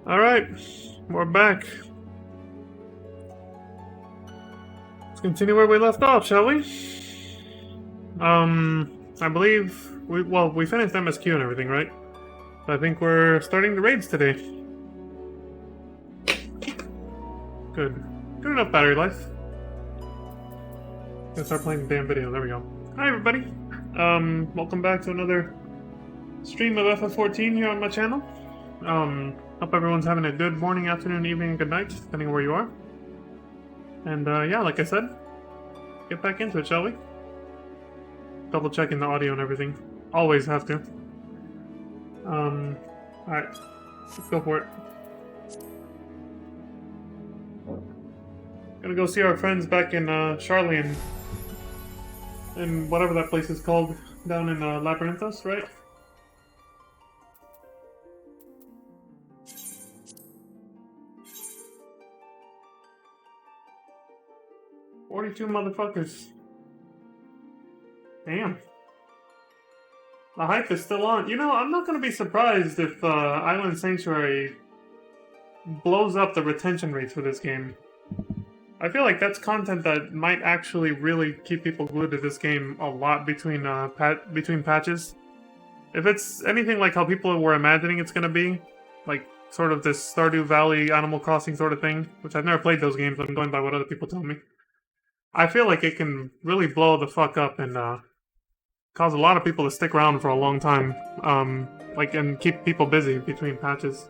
Alright, we're back. Let's continue where we left off, shall we? I believe we finished MSQ and everything, right? I think we're starting the raids today. Good. Good enough battery life. Gonna start playing the damn video, there we go. Hi everybody. Welcome back to another stream of FF14 here on my channel. Hope everyone's having a good morning, afternoon, evening, and good night, depending on where you are. And yeah, like I said, get back into it, shall we? Double checking the audio and everything. Always have to. Alright. Let's go for it. Gonna go see our friends back in Charlie and whatever that place is called down in Labyrinthos, right? "42 motherfuckers. Damn. The hype is still on. You know, I'm not gonna be surprised if Island Sanctuary blows up the retention rates for this game. I feel like that's content that might actually really keep people glued to this game a lot between patches. If it's anything like how people were imagining it's gonna be, like sort of this Stardew Valley Animal Crossing sort of thing, which I've never played those games, I'm going by what other people tell me. I feel like it can really blow the fuck up and cause a lot of people to stick around for a long time, and keep people busy between patches.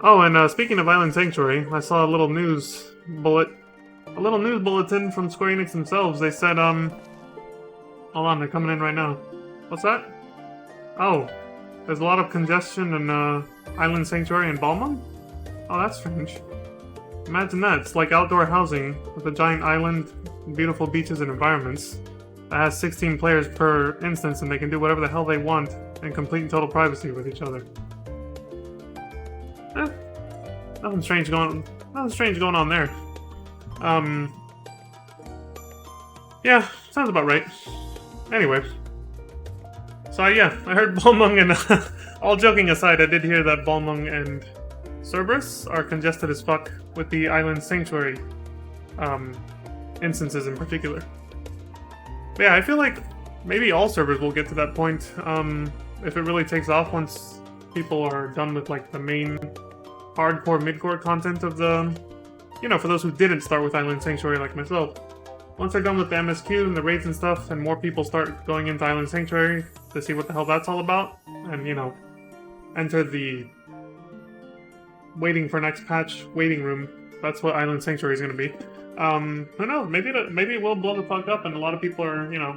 Oh, and speaking of Island Sanctuary, I saw a little news bulletin from Square Enix themselves. They said, hold on, they're coming in right now. What's that? Oh, there's a lot of congestion in Island Sanctuary in Balmung? Oh, that's strange. Imagine that, it's like outdoor housing with a giant island, beautiful beaches and environments that has 16 players per instance and they can do whatever the hell they want in complete and total privacy with each other. Nothing strange going on there. Yeah, sounds about right. Anyway. So yeah, I heard Balmung and all joking aside, I did hear that Balmung and Cerberus are congested as fuck with the Island Sanctuary instances in particular. But yeah, I feel like maybe all servers will get to that point if it really takes off once people are done with like the main hardcore midcore content of the, you know, for those who didn't start with Island Sanctuary like myself. Once they're done with the MSQ and the raids and stuff, and more people start going into Island Sanctuary to see what the hell that's all about, and, you know, enter the waiting for next patch waiting room. That's what Island Sanctuary is going to be. Who knows? Maybe it will blow the fuck up, and a lot of people are, you know,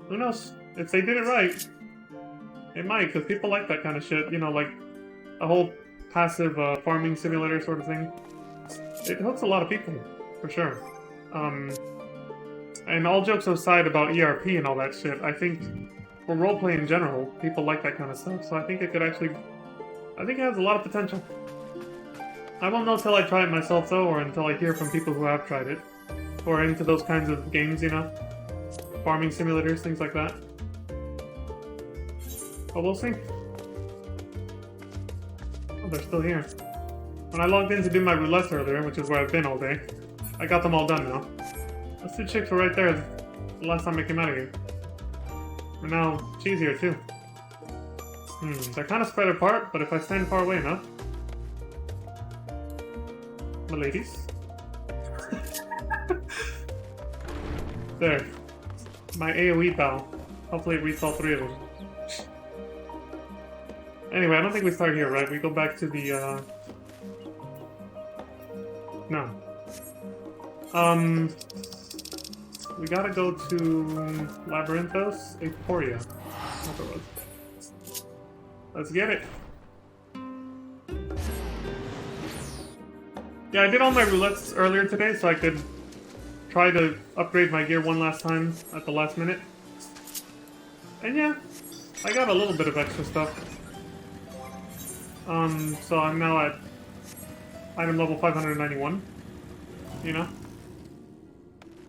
who knows? If they did it right, it might, because people like that kind of shit. You know, like a whole passive farming simulator sort of thing. It hooks a lot of people, for sure. And all jokes aside about ERP and all that shit, I think for roleplay in general, people like that kind of stuff. So I think it could actually, I think it has a lot of potential. I won't know till I try it myself though, or until I hear from people who have tried it, who are into those kinds of games, you know, farming simulators, things like that. But we'll see. Oh, they're still here. When I logged in to do my roulettes earlier, which is where I've been all day, I got them all done now. Those two chicks were right there the last time I came out of here. And now she's here too. They're kind of spread apart, but if I stand far away enough... My ladies. There. My AoE pal. Hopefully it reads all three of them. Anyway, I don't think we start here, right? We go back to the, No. We gotta go to Labyrinthos, Aporia. That's what it was. Let's get it. Yeah, I did all my roulettes earlier today so I could try to upgrade my gear one last time at the last minute. And yeah, I got a little bit of extra stuff. So I'm now at item level 591. You know?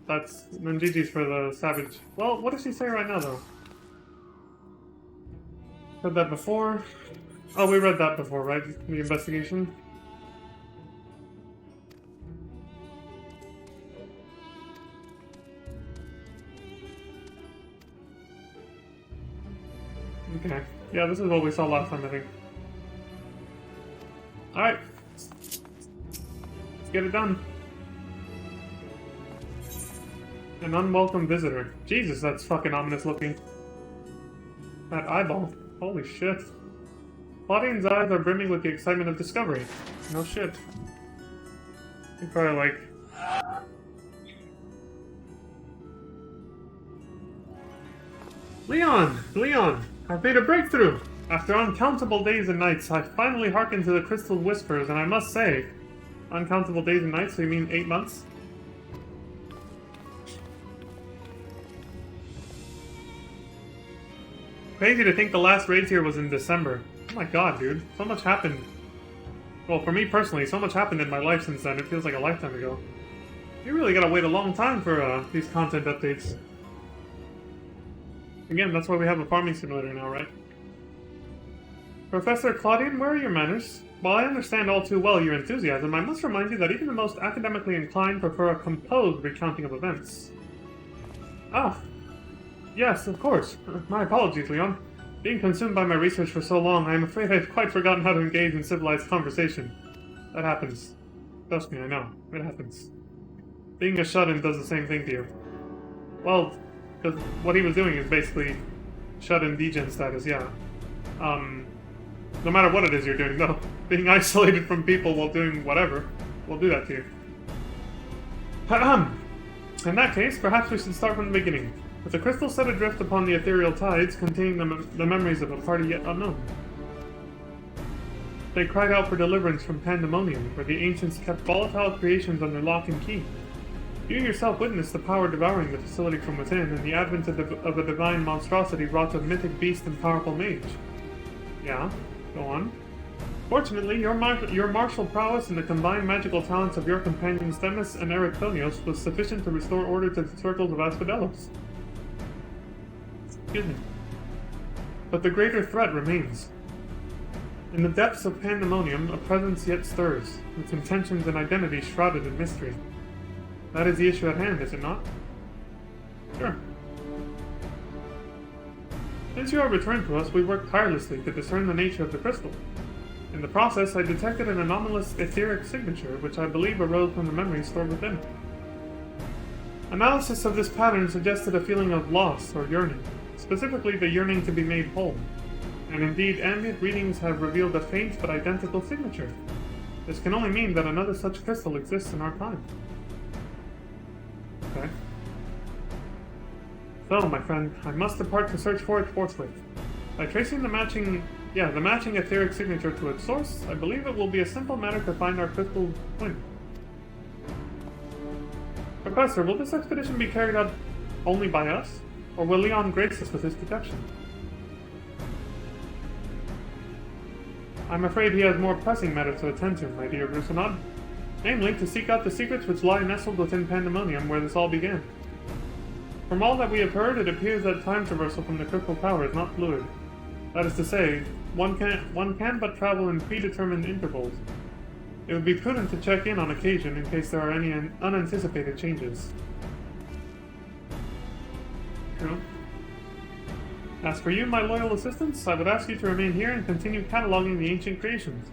That's... then GG's for the Savage. Well, what does she say right now, though? Said that before. Oh, we read that before, right? The investigation? Okay. Yeah, this is what we saw last time, I think. Alright. Let's get it done. An unwelcome visitor. Jesus, that's fucking ominous looking. That eyeball. Holy shit. Claudine's eyes are brimming with the excitement of discovery. No shit. You're probably like... Leon! I've made a breakthrough! After uncountable days and nights, I finally hearkened to the crystal whispers, and I must say... Uncountable days and nights, so you mean 8 months? Crazy to think the last raid here was in December. Oh my god, dude. So much happened. Well, for me personally, so much happened in my life since then. It feels like a lifetime ago. You really gotta wait a long time for these content updates. Again, that's why we have a farming simulator now, right? Professor Claudian, where are your manners? While I understand all too well your enthusiasm, I must remind you that even the most academically inclined prefer a composed recounting of events. Ah, yes, of course. My apologies, Leon. Being consumed by my research for so long, I am afraid I've quite forgotten how to engage in civilized conversation. That happens. Trust me, I know. It happens. Being a shut-in does the same thing to you. Well, because what he was doing is basically shut-in degen status, yeah. No matter what it is you're doing, though. Being isolated from people while doing whatever will do that to you. Ahem. In that case, perhaps we should start from the beginning. With the crystal set adrift upon the ethereal tides, containing the memories of a party yet unknown. They cried out for deliverance from pandemonium, where the ancients kept volatile creations under lock and key. You yourself witnessed the power devouring the facility from within, and the advent of a divine monstrosity wrought of mythic beast and powerful mage. Yeah, go on. Fortunately, your martial prowess and the combined magical talents of your companions Themis and Ericthonios was sufficient to restore order to the circles of Asphodelos. Excuse me. But the greater threat remains. In the depths of pandemonium, a presence yet stirs, its intentions and identity shrouded in mystery. That is the issue at hand, is it not? Sure. Since you have returned to us, we worked tirelessly to discern the nature of the crystal. In the process, I detected an anomalous etheric signature, which I believe arose from the memories stored within. Analysis of this pattern suggested a feeling of loss or yearning, specifically the yearning to be made whole. And indeed, ambient readings have revealed a faint but identical signature. This can only mean that another such crystal exists in our time. Okay. So, my friend, I must depart to search for it forthwith. By tracing the matching etheric signature to its source, I believe it will be a simple matter to find our crystal twin. Professor, will this expedition be carried out only by us? Or will Leon grace us with his protection? I'm afraid he has more pressing matters to attend to, my dear Brusinod. Namely, to seek out the secrets which lie nestled within Pandemonium, where this all began. From all that we have heard, it appears that time traversal from the crystal tower is not fluid. That is to say, one can but travel in predetermined intervals. It would be prudent to check in on occasion in case there are any unanticipated changes. True. As for you, my loyal assistants, I would ask you to remain here and continue cataloging the ancient creations.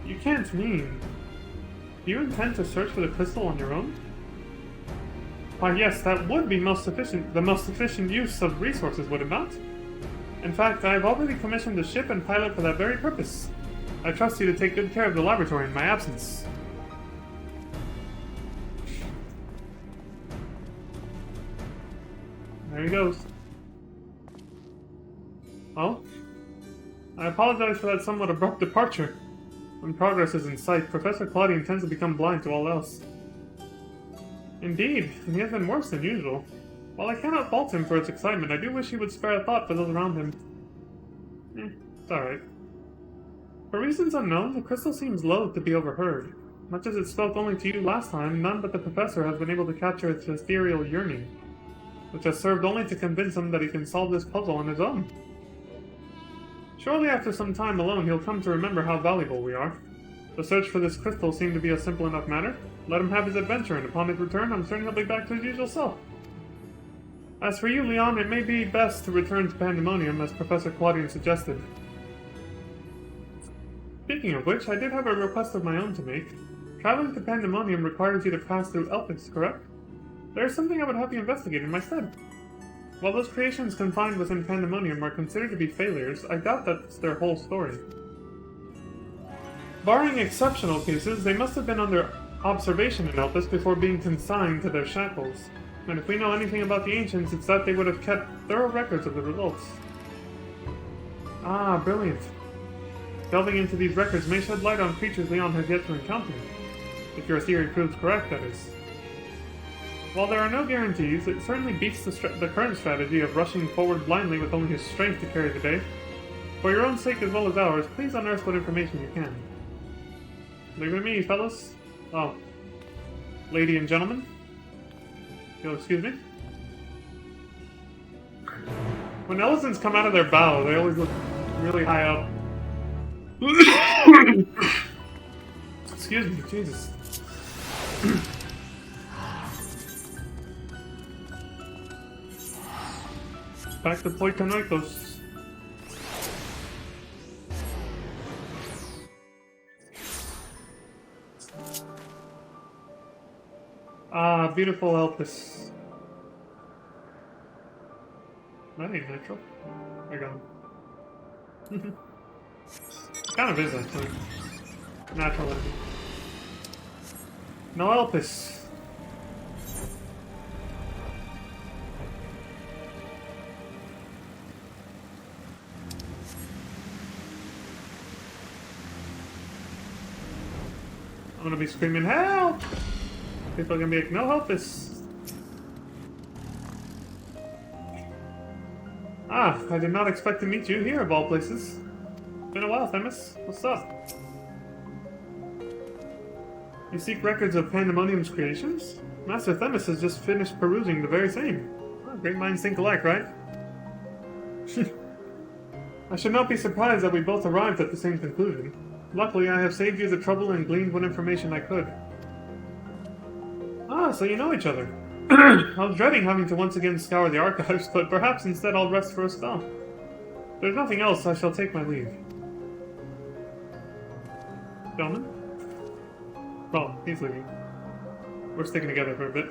You can't mean... Do you intend to search for the crystal on your own? Why yes, that would be the most efficient use of resources, would it not? In fact, I have already commissioned a ship and pilot for that very purpose. I trust you to take good care of the laboratory in my absence. There he goes. Well, I apologize for that somewhat abrupt departure. When progress is in sight, Professor Claudian tends to become blind to all else. Indeed, and he has been worse than usual. While I cannot fault him for his excitement, I do wish he would spare a thought for those around him. It's alright. For reasons unknown, the crystal seems loath to be overheard. Much as it spoke only to you last time, none but the Professor has been able to capture its ethereal yearning. which has served only to convince him that he can solve this puzzle on his own. Surely after some time alone, he'll come to remember how valuable we are. The search for this crystal seemed to be a simple enough matter. Let him have his adventure, and upon his return, I'm certain he'll be back to his usual self. As for you, Leon, it may be best to return to Pandemonium, as Professor Claudian suggested. Speaking of which, I did have a request of my own to make. Traveling to Pandemonium requires you to pass through Elpis, correct? There is something I would have you investigate in my stead. While those creations confined within Pandemonium are considered to be failures, I doubt that's their whole story. Barring exceptional cases, they must have been under observation in Elpis before being consigned to their shackles. And if we know anything about the Ancients, it's that they would have kept thorough records of the results. Ah, brilliant. Delving into these records may shed light on creatures Leon has yet to encounter. If your theory proves correct, that is. While there are no guarantees, it certainly beats the current strategy of rushing forward blindly with only his strength to carry the day. For your own sake as well as ours, please unearth what information you can. Leave it to me, fellas. Oh. Lady and gentlemen. You'll excuse me? When elephants come out of their bow, they always look really high up. Excuse me, Jesus. Back to Poitonoikos. Ah, beautiful Elpis. That ain't natural. I got him. Kind of is, actually. Natural ending. No Elpis. I'm gonna be screaming, help! People are gonna be like, no Elpis. Ah, I did not expect to meet you here of all places. Been a while, Themis. What's up? You seek records of Pandemonium's creations? Master Themis has just finished perusing the very same. Oh, great minds think alike, right? I should not be surprised that we both arrived at the same conclusion. Luckily, I have saved you the trouble and gleaned what information I could. Ah, so you know each other. I was dreading having to once again scour the archives, but perhaps instead I'll rest for a spell. If there's nothing else, I shall take my leave. Gentlemen? Well, he's leaving. We're sticking together for a bit.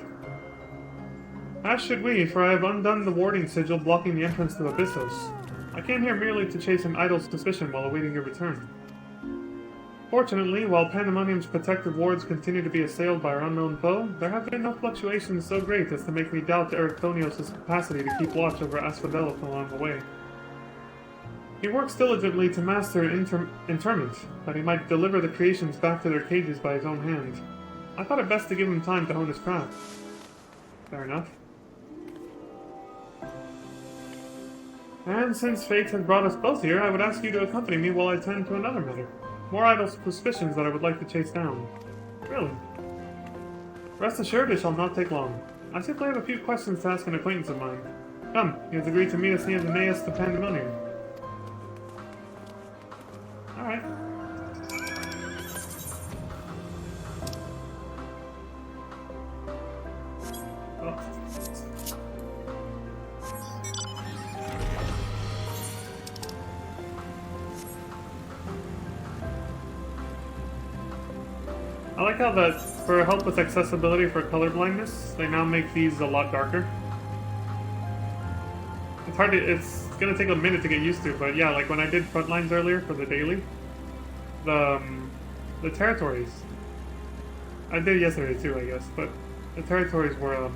As should we, for I have undone the warding sigil blocking the entrance to Abyssos. I came here merely to chase an idle suspicion while awaiting your return. Fortunately, while Pandemonium's protective wards continue to be assailed by our unknown foe, there have been no fluctuations so great as to make me doubt Erichthonios' capacity to keep watch over Asphodeleth along the way. He works diligently to master interment, that he might deliver the creations back to their cages by his own hand. I thought it best to give him time to hone his craft. Fair enough. And since fate has brought us both here, I would ask you to accompany me while I tend to another matter. More idle suspicions that I would like to chase down. Really? Rest assured it shall not take long. I simply have a few questions to ask an acquaintance of mine. Come, he has agreed to meet us near the Naos to Pandemonium. Alright. Oh. I like how that, for help with accessibility for color blindness, they now make these a lot darker. It's gonna take a minute to get used to, but yeah, like when I did front lines earlier for the daily, the territories, I did yesterday too, I guess, but the territories were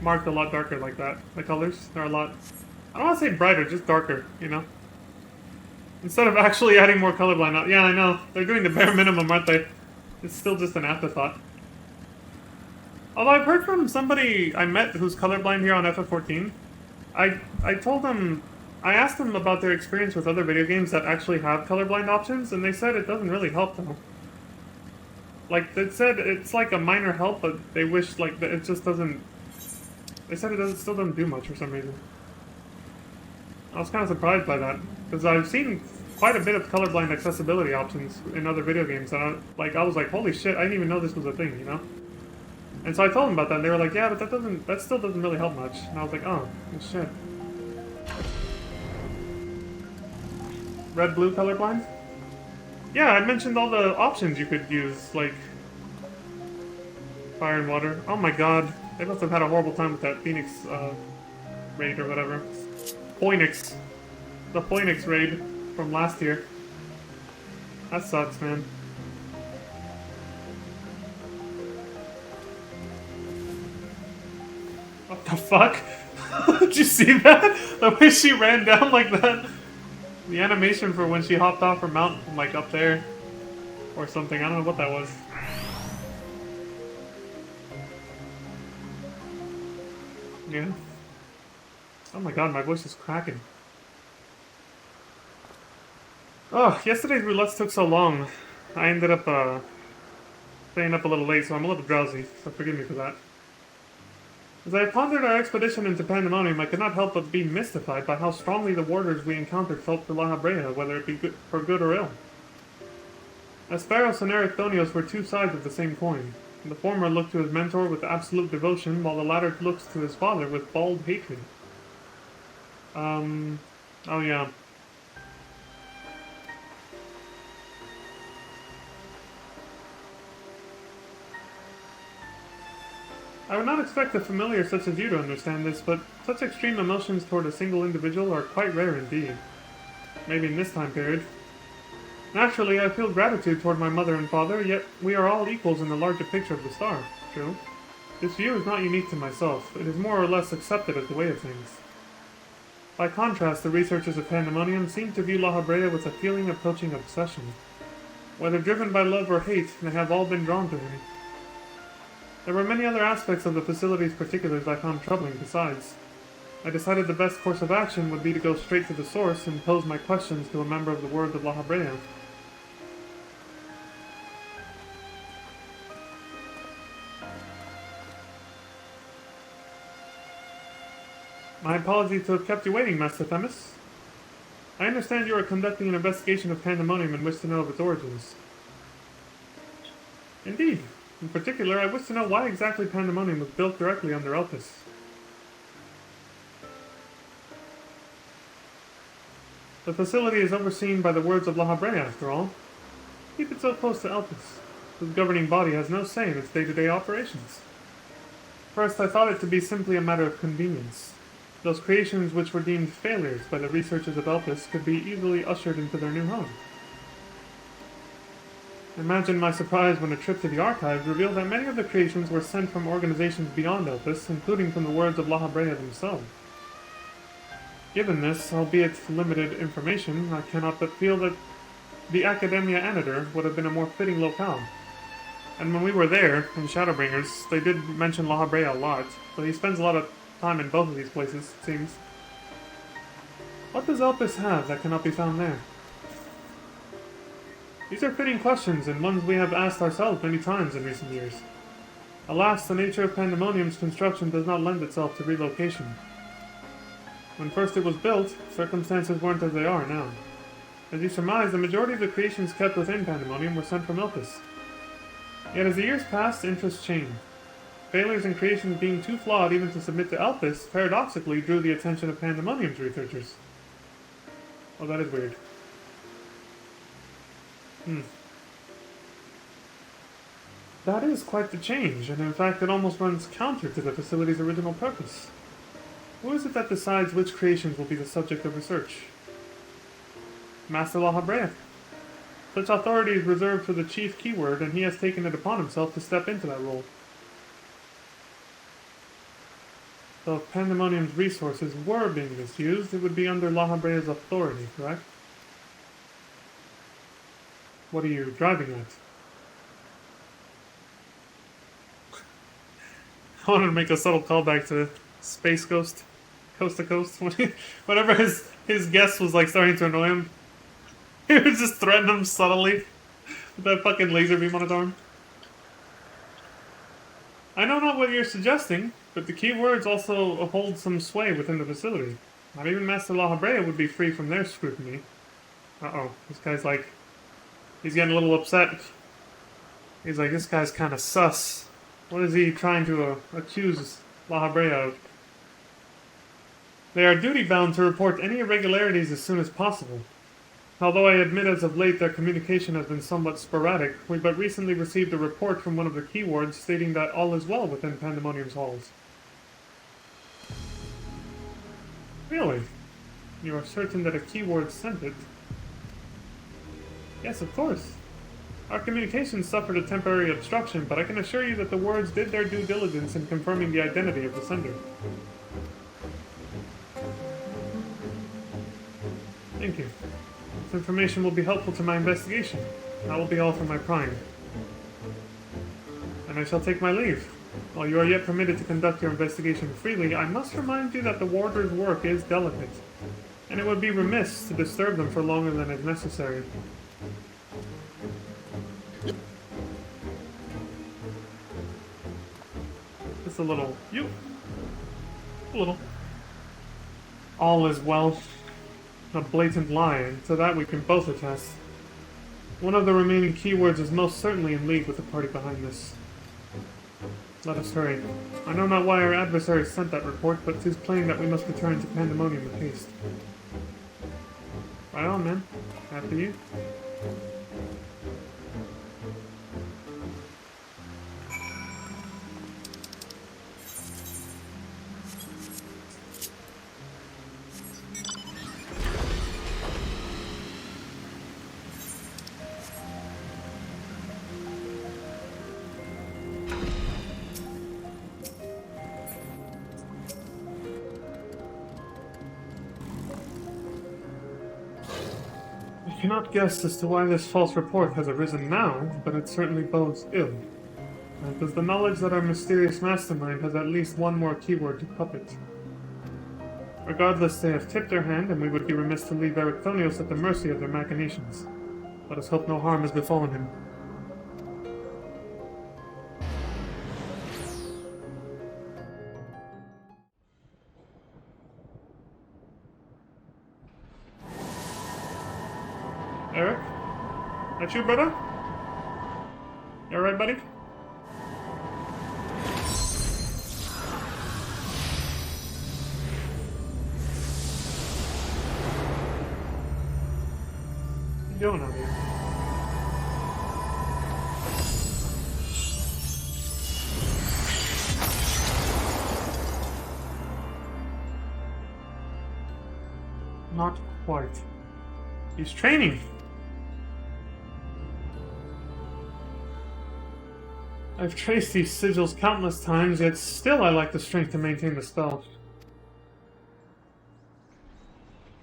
marked a lot darker like that. The colors, they're a lot, I don't want to say brighter, just darker, you know? Instead of actually adding more colorblind. Yeah, I know. They're doing the bare minimum, aren't they? It's still just an afterthought. Although I've heard from somebody I met who's colorblind here on FF14. I told them... I asked them about their experience with other video games that actually have colorblind options, and they said it doesn't really help them. Like, they said it's like a minor help, but they wish, like, that it just doesn't... They said still doesn't do much for some reason. I was kind of surprised by that, because I've seen quite a bit of colorblind accessibility options in other video games, and I was like, holy shit, I didn't even know this was a thing, you know? And so I told them about that, and they were like, yeah, but that still doesn't really help much. And I was like, oh, shit. Red-blue colorblind? Yeah, I mentioned all the options you could use, like fire and water. Oh my god, they must have had a horrible time with that Phoenix raid or whatever. Phoenix. The Phoenix raid from last year. That sucks, man. What the fuck? Did you see that? The way she ran down like that? The animation for when she hopped off her mount from like up there or something. I don't know what that was. Yeah. Oh my god, my voice is cracking. Oh, yesterday's roulettes took so long. I ended up staying up a little late, so I'm a little drowsy, so forgive me for that. As I pondered our expedition into Pandemonium, I could not help but be mystified by how strongly the warders we encountered felt for Lahabrea, whether it be for good or ill. Asperos and Ericthonios were two sides of the same coin. The former looked to his mentor with absolute devotion, while the latter looked to his father with bald hatred. Oh yeah. I would not expect a familiar such as you to understand this, but such extreme emotions toward a single individual are quite rare indeed. Maybe in this time period. Naturally, I feel gratitude toward my mother and father, yet we are all equals in the larger picture of the star. True. This view is not unique to myself. It is more or less accepted as the way of things. By contrast, the researchers of Pandemonium seem to view Lahabrea with a feeling approaching obsession. Whether driven by love or hate, they have all been drawn to him. There were many other aspects of the facility's particulars I found troubling besides. I decided the best course of action would be to go straight to the source and pose my questions to a member of the Word of Lahabrea. My apologies to have kept you waiting, Master Themis. I understand you are conducting an investigation of Pandemonium and wish to know of its origins. Indeed. In particular, I wish to know why exactly Pandemonium was built directly under Elpis. The facility is overseen by the words of Lahabrea, after all. Keep it so close to Elpis, whose governing body has no say in its day-to-day operations. First, I thought it to be simply a matter of convenience. Those creations which were deemed failures by the researchers of Elpis could be easily ushered into their new home. Imagine my surprise when a trip to the archives revealed that many of the creations were sent from organizations beyond Elpis, including from the words of Lahabrea themselves. Given this, albeit limited information, I cannot but feel that the Academia Anator would have been a more fitting locale. And when we were there, in Shadowbringers, they did mention Lahabrea a lot, but he spends a lot of time in both of these places, it seems. What does Elpis have that cannot be found there? These are fitting questions, and ones we have asked ourselves many times in recent years. Alas, the nature of Pandemonium's construction does not lend itself to relocation. When first it was built, circumstances weren't as they are now. As you surmise, the majority of the creations kept within Pandemonium were sent from Elpis. Yet as the years passed, interests changed. Failures in creations being too flawed even to submit to Elpis paradoxically drew the attention of Pandemonium's researchers. Oh, that is weird. That is quite the change, and in fact it almost runs counter to the facility's original purpose. Who is it that decides which creations will be the subject of research? Master Lahabrea. Such authority is reserved for the chief keyword, and he has taken it upon himself to step into that role. So if Pandemonium's resources were being misused, it would be under Lahabrea's authority, correct? What are you driving at? I wanted to make a subtle callback to Space Ghost, Coast to Coast. Whenever his guest was like starting to annoy him, he would just threaten him subtly with that fucking laser beam on his arm. I know not what you're suggesting, but the keywords also hold some sway within the facility. Not even Master Lahabrea would be free from their scrutiny. Uh-oh, this guy's like... He's getting a little upset. He's like, this guy's kind of sus. What is he trying to accuse Lahabrea of? They are duty-bound to report any irregularities as soon as possible. Although I admit as of late their communication has been somewhat sporadic, we but recently received a report from one of the keywards stating that all is well within Pandemonium's halls. Really? You are certain that a keyword sent it? Yes, of course. Our communications suffered a temporary obstruction, but I can assure you that the words did their due diligence in confirming the identity of the sender. Thank you. This information will be helpful to my investigation. That will be all for my prying. And I shall take my leave. While you are yet permitted to conduct your investigation freely, I must remind you that the warder's work is delicate, and it would be remiss to disturb them for longer than is necessary. Just a little... A little. All is well. A blatant lie, and to that we can both attest. One of the remaining keywords is most certainly in league with the party behind this. Let us hurry. I know not why our adversary sent that report, but 'tis plain that we must return to Pandemonium with haste. Right on, man. After you. I cannot guess as to why this false report has arisen now, but it certainly bodes ill. As does the knowledge that our mysterious mastermind has at least one more keyword to puppet. Regardless, they have tipped their hand, and we would be remiss to leave Ericthonios at the mercy of their machinations. Let us hope no harm has befallen him. Eric? That you, brother? You alright, buddy? What are you doing out here? Not quite. He's training. I've traced these sigils countless times, yet still I lack the strength to maintain the spell.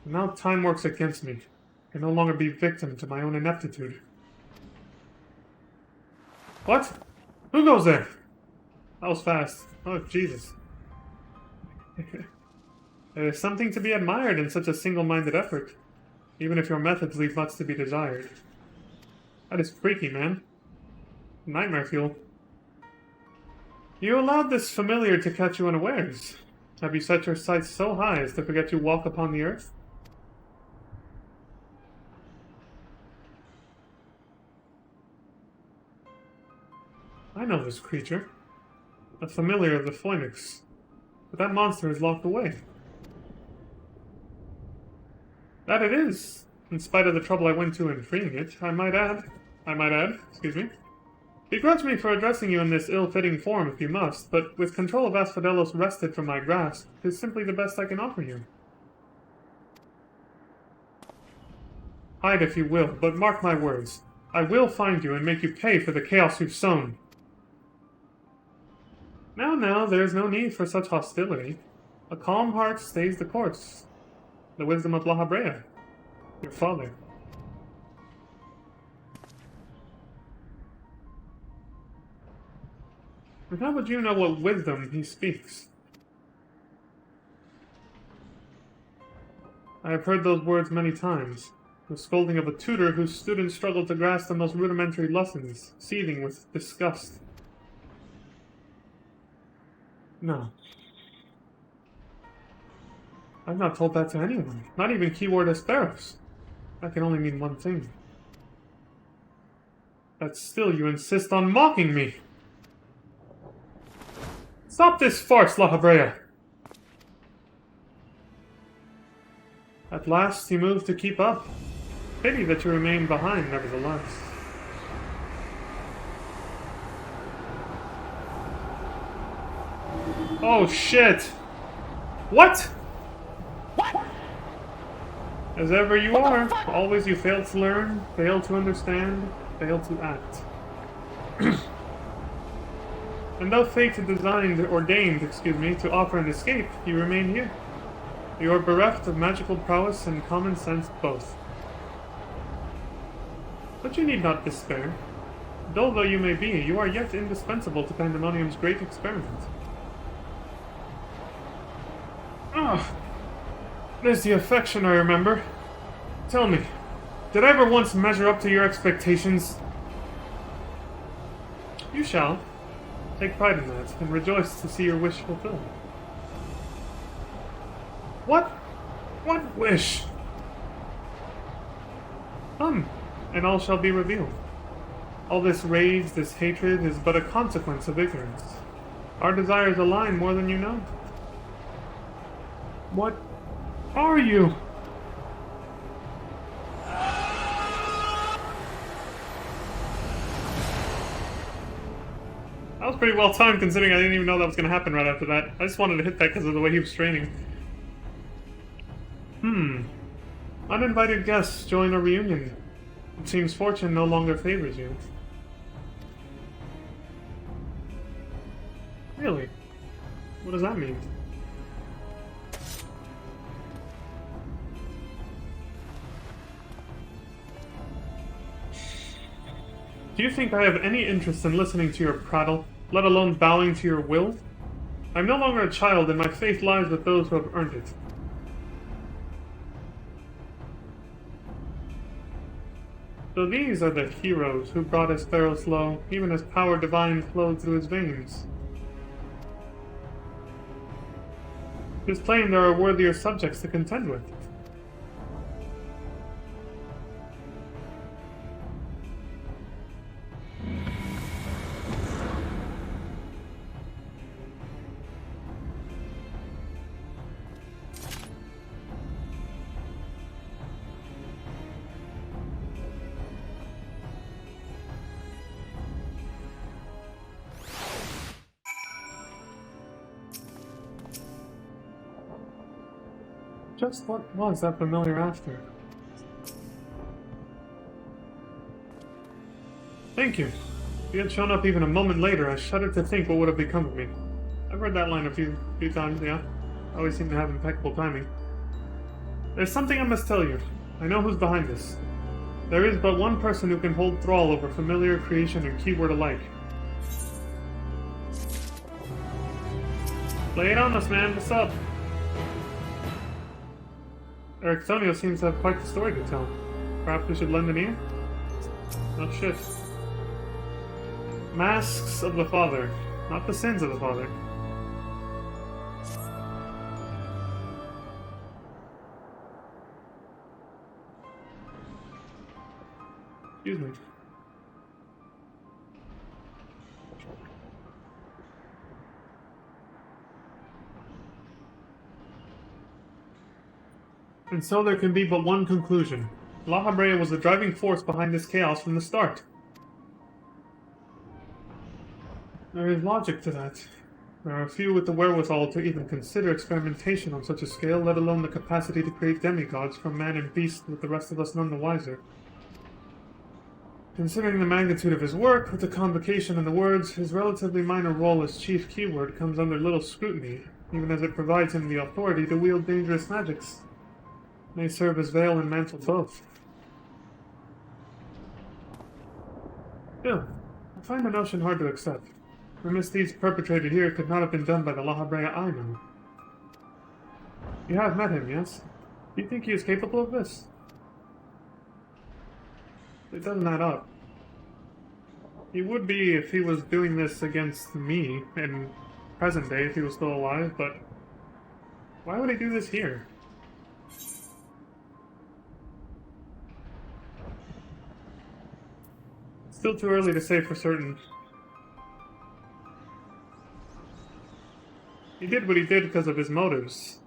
Now time works against me. I can no longer be victim to my own ineptitude. What? Who goes there? That was fast. Oh, Jesus. There is something to be admired in such a single-minded effort, even if your methods leave much to be desired. That is freaky, man. Nightmare fuel. You allowed this familiar to catch you unawares. Have you set your sights so high as to forget you walk upon the earth? I know this creature. A familiar of the Phoenix. But that monster is locked away. That it is, in spite of the trouble I went to in freeing it, I might add, excuse me. Begrudge me for addressing you in this ill-fitting form if you must, but with control of Asphodelos wrested from my grasp, 'tis simply the best I can offer you. Hide if you will, but mark my words. I will find you and make you pay for the chaos you've sown. Now, there's no need for such hostility. A calm heart stays the course. The wisdom of Lahabrea, your father. And how would you know what wisdom he speaks? I have heard those words many times, the scolding of a tutor whose students struggled to grasp the most rudimentary lessons, seething with disgust. No. I've not told that to anyone. Not even keyword Asperos. That can only mean one thing. But still you insist on mocking me. Stop this farce, Lahabrea. At last you move to keep up. Pity that you remain behind, nevertheless. Oh shit! What? As ever you are, always you fail to learn, fail to understand, fail to act. And though fate ordained, to offer an escape, you remain here. You are bereft of magical prowess and common sense both. But you need not despair. Dull though you may be, you are yet indispensable to Pandemonium's great experiment. Ah, there's the affection I remember. Tell me, did I ever once measure up to your expectations? You shall. Take pride in that, and rejoice to see your wish fulfilled. What? What wish? Come, and all shall be revealed. All this rage, this hatred, is but a consequence of ignorance. Our desires align more than you know. What are you? That was pretty well timed, considering I didn't even know that was going to happen right after that. I just wanted to hit that because of the way he was straining. Uninvited guests join a reunion. It seems fortune no longer favors you. Really? What does that mean? Do you think I have any interest in listening to your prattle, let alone bowing to your will? I'm no longer a child, and my faith lies with those who have earned it. So these are the heroes who brought Asperos low, even as power divine flowed through his veins. It is plain there are worthier subjects to contend with. Just what was that familiar after? Thank you. If you had shown up even a moment later, I shudder to think what would have become of me. I've heard that line a few times, yeah. I always seem to have impeccable timing. There's something I must tell you. I know who's behind this. There is but one person who can hold thrall over familiar, creation, and keyword alike. Lay it on us, man. What's up? Erictonio seems to have quite the story to tell. Perhaps we should lend an ear? Oh shit. Masks of the Father, not the sins of the Father. Excuse me. And so there can be but one conclusion. Lahabrea was the driving force behind this chaos from the start. There is logic to that. There are few with the wherewithal to even consider experimentation on such a scale, let alone the capacity to create demigods from man and beast, with the rest of us none the wiser. Considering the magnitude of his work, with the convocation and the words, his relatively minor role as chief keyword comes under little scrutiny, even as it provides him the authority to wield dangerous magics. May serve as veil and mantle both. Still, I find the notion hard to accept. The misdeeds perpetrated here could not have been done by the Lahabrea I know. You have met him, yes? Do you think he is capable of this? It doesn't add up. He would be if he was doing this against me, and present day if he was still alive, but why would he do this here? Still too early to say for certain. He did what he did because of his motives.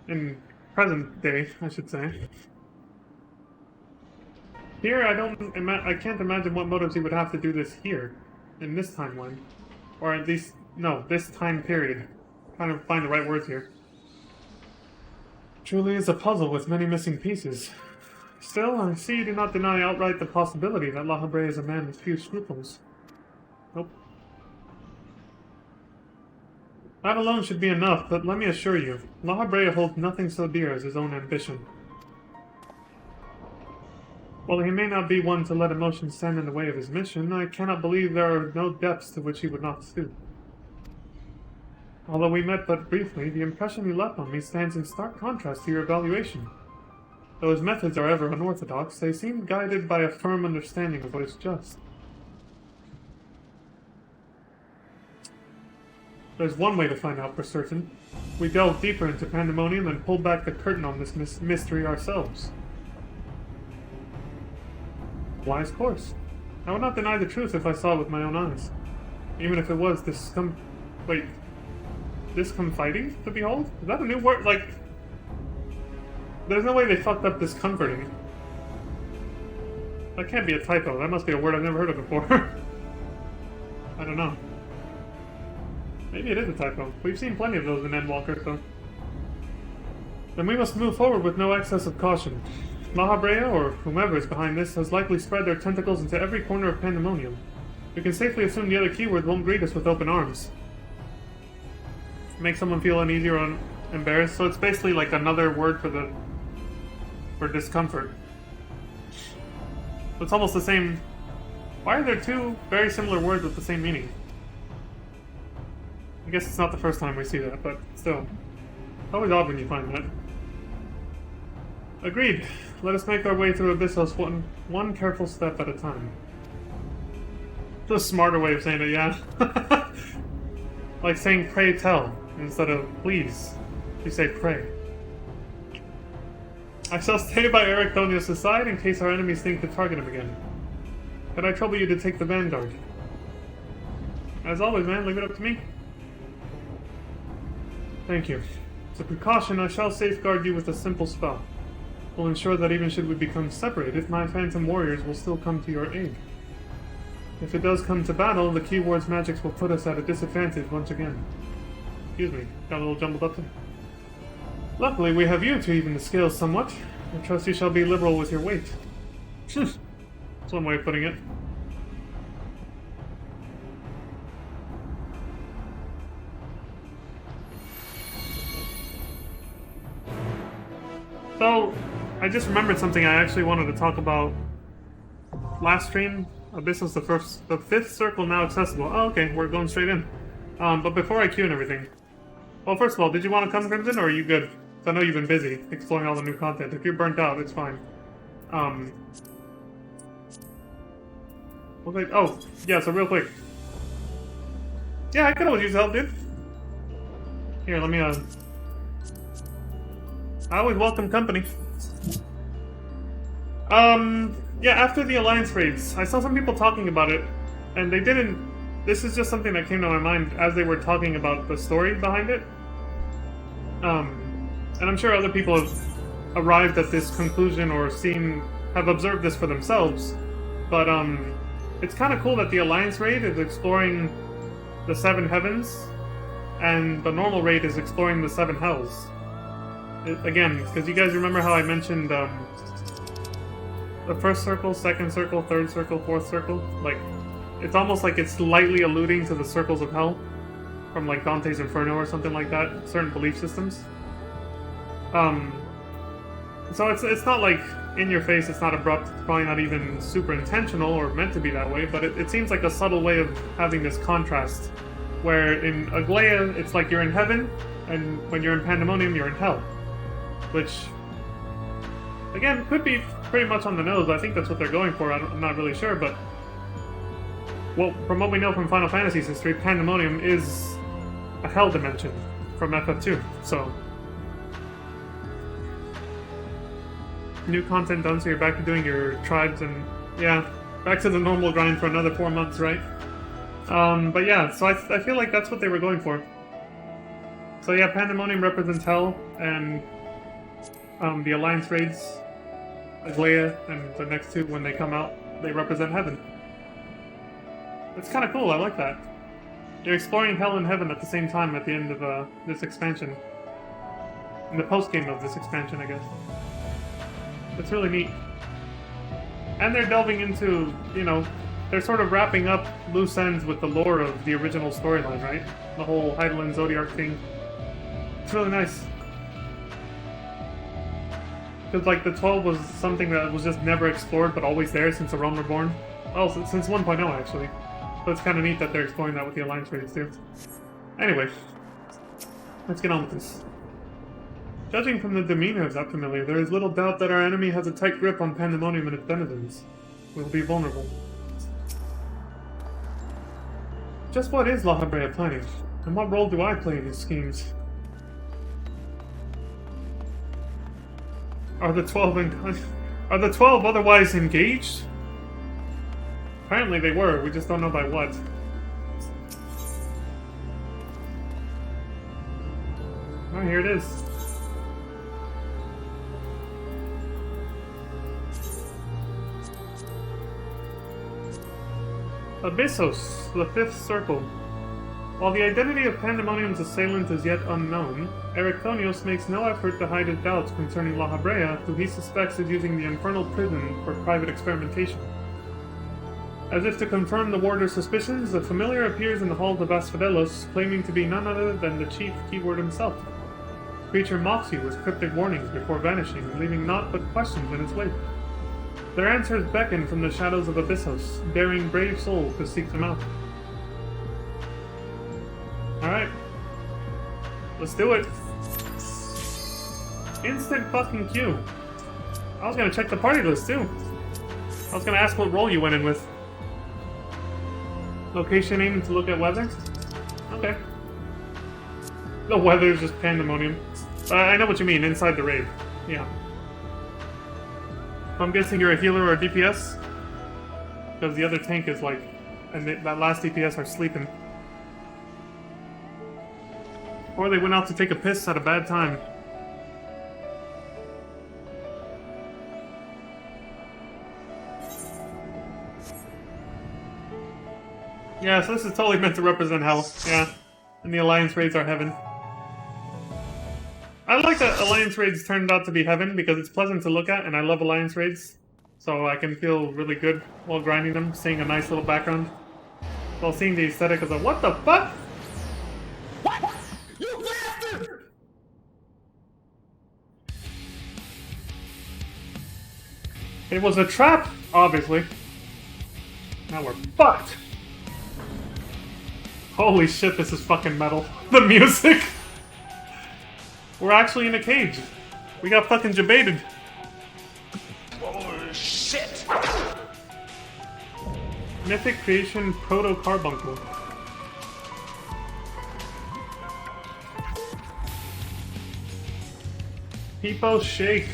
In present day, I should say. Here, I can't imagine what motives he would have to do this here, in this timeline. Or at least, no, this time period. Trying to find the right words here. Truly is a puzzle with many missing pieces. Still, I see you do not deny outright the possibility that Lahabrea is a man with few scruples. Nope. That alone should be enough, but let me assure you, Lahabrea holds nothing so dear as his own ambition. While he may not be one to let emotion stand in the way of his mission, I cannot believe there are no depths to which he would not stoop. Although we met but briefly, the impression you left on me stands in stark contrast to your evaluation. Though his methods are ever unorthodox, they seem guided by a firm understanding of what is just. There's one way to find out for certain. We delve deeper into Pandemonium and pull back the curtain on this mystery ourselves. Wise course. I would not deny the truth if I saw it with my own eyes. Even if it was discomfiting to behold? Is that a new word? Like, there's no way they fucked up discomforting. That can't be a typo. That must be a word I've never heard of before. I don't know. Maybe it is a typo. We've seen plenty of those in Endwalker, so... Then we must move forward with no excess of caution. Lahabrea, or whomever is behind this, has likely spread their tentacles into every corner of Pandemonium. We can safely assume the other keywords won't greet us with open arms. Make someone feel uneasy or embarrassed, so it's basically like another word for discomfort. It's almost the same... Why are there two very similar words with the same meaning? I guess it's not the first time we see that, but still. Always odd when you find that. Agreed. Let us make our way through Abyssos one careful step at a time. It's a smarter way of saying it, yeah. Like saying pray tell, instead of please. You say pray. I shall stay by Eric Thonios' side in case our enemies think to target him again. Could I trouble you to take the vanguard? As always, man, leave it up to me. Thank you. As a precaution, I shall safeguard you with a simple spell. Will ensure that even should we become separated, my phantom warriors will still come to your aid. If it does come to battle, the keyword's magics will put us at a disadvantage once again. Excuse me, got a little jumbled up there. Luckily, we have you to even the scales somewhat. I trust you shall be liberal with your weight. That's one way of putting it. So, I just remembered something I actually wanted to talk about last stream. Abyssals, the fifth circle now accessible. Oh, okay, we're going straight in. But before I queue and everything. Well, first of all, did you want to come, Crimson, or are you good? I know you've been busy exploring all the new content. If you're burnt out, it's fine. Okay, oh, yeah, so real quick. Yeah, I could always use help, dude. Here, let me, I always welcome company. Yeah, after the Alliance raids, I saw some people talking about it, and they didn't... This is just something that came to my mind as they were talking about the story behind it. And I'm sure other people have arrived at this conclusion or have observed this for themselves. But, it's kind of cool that the Alliance raid is exploring the Seven Heavens, and the normal raid is exploring the Seven Hells. Again, because you guys remember how I mentioned, the first circle, second circle, third circle, fourth circle? Like, it's almost like it's slightly alluding to the circles of hell from, like, Dante's Inferno or something like that, certain belief systems. So it's not like in your face, it's not abrupt, it's probably not even super intentional or meant to be that way, but it seems like a subtle way of having this contrast, where in Aglaia, it's like you're in heaven, and when you're in Pandemonium, you're in hell. Which, again, could be pretty much on the nose. I think that's what they're going for. I'm not really sure, but well, from what we know from Final Fantasy's history, Pandemonium is a hell dimension from FF2, so... New content done, so you're back to doing your tribes and... yeah, back to the normal grind for another 4 months, right? But yeah, so I feel like that's what they were going for. So yeah, Pandemonium represents hell, and the Alliance raids, Aglaya, and the next two, when they come out, they represent heaven. It's kind of cool, I like that. You're exploring hell and heaven at the same time at the end of this expansion. In the post-game of this expansion, I guess. It's really neat. And they're delving into, you know, they're sort of wrapping up loose ends with the lore of the original storyline, right? The whole Heidelin Zodiac thing. It's really nice. Because, like, the 12 was something that was just never explored, but always there since The Realm Reborn. Oh, since 1.0, actually. So it's kind of neat that they're exploring that with the Alliance raids, too. Anyway, let's get on with this. Judging from the demeanor of that familiar, there is little doubt that our enemy has a tight grip on Pandemonium and its denizens. We will be vulnerable. Just what is Lahabrea planning? And what role do I play in his schemes? Are the 12 otherwise engaged? Apparently they were, we just don't know by what. Oh, here it is. Abyssos, the fifth circle. While the identity of Pandemonium's assailant is yet unknown, Ericthonios makes no effort to hide his doubts concerning Lahabrea, who he suspects is using the infernal prison for private experimentation. As if to confirm the warder's suspicions, the familiar appears in the halls of Asphodelos, claiming to be none other than the chief keyword himself. The creature mocks you with cryptic warnings before vanishing, leaving naught but questions in its wake. Their answers beckon from the shadows of Abyssos, daring brave souls to seek them out. Alright. Let's do it. Instant fucking Q. I was gonna check the party list too. I was gonna ask what role you went in with. Location aiming to look at weather? Okay. The weather is just Pandemonium. I know what you mean, inside the raid. Yeah. I'm guessing you're a healer or a DPS? Because the other tank is like... and that last DPS are sleeping. Or they went out to take a piss at a bad time. Yeah, so this is totally meant to represent hell. Yeah. And the Alliance raids are heaven. I like that Alliance raids turned out to be heaven because it's pleasant to look at, and I love Alliance raids. So I can feel really good while grinding them, seeing a nice little background. While seeing the aesthetic of the what the fuck? What? You bastard! It was a trap, obviously. Now we're fucked. Holy shit, this is fucking metal. The music! We're actually in a cage. We got fucking debated. Oh, shit! Mythic creation proto-carbuncle. Peepo shake.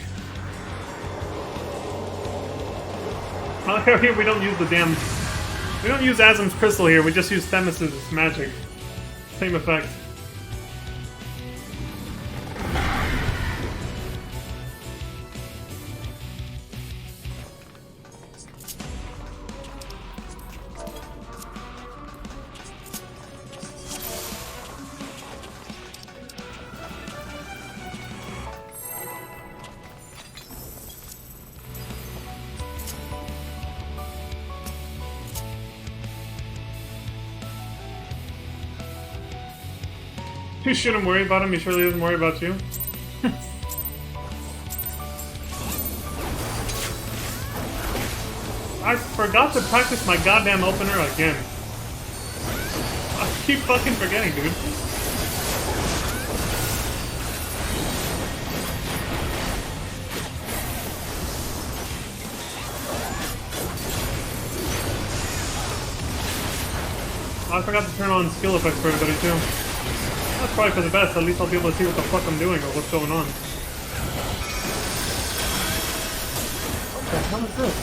Oh, here we don't use the damn... we don't use Azim's crystal here, we just use Themis' magic. Same effect. You shouldn't worry about him, he surely doesn't worry about you. I forgot to practice my goddamn opener again. I keep fucking forgetting, dude. I forgot to turn on skill effects for everybody too. That's probably for the best, at least I'll be able to see what the fuck I'm doing or what's going on. What the hell is this?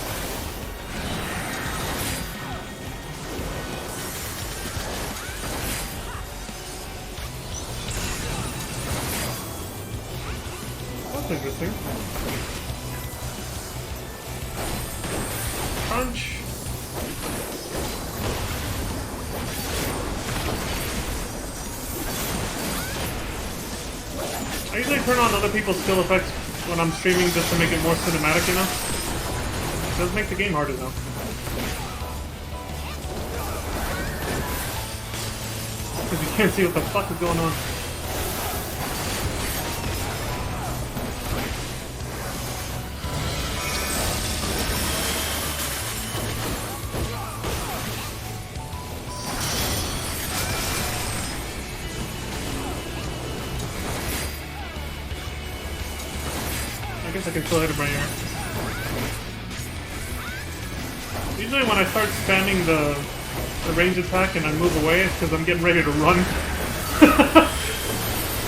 That's interesting. Punch. I usually turn on other people's skill effects when I'm streaming just to make it more cinematic, you know? It does make the game harder though. Because you can't see what the fuck is going on. I guess I can still hit him right here. Usually when I start spamming the range attack and I move away, it's because I'm getting ready to run.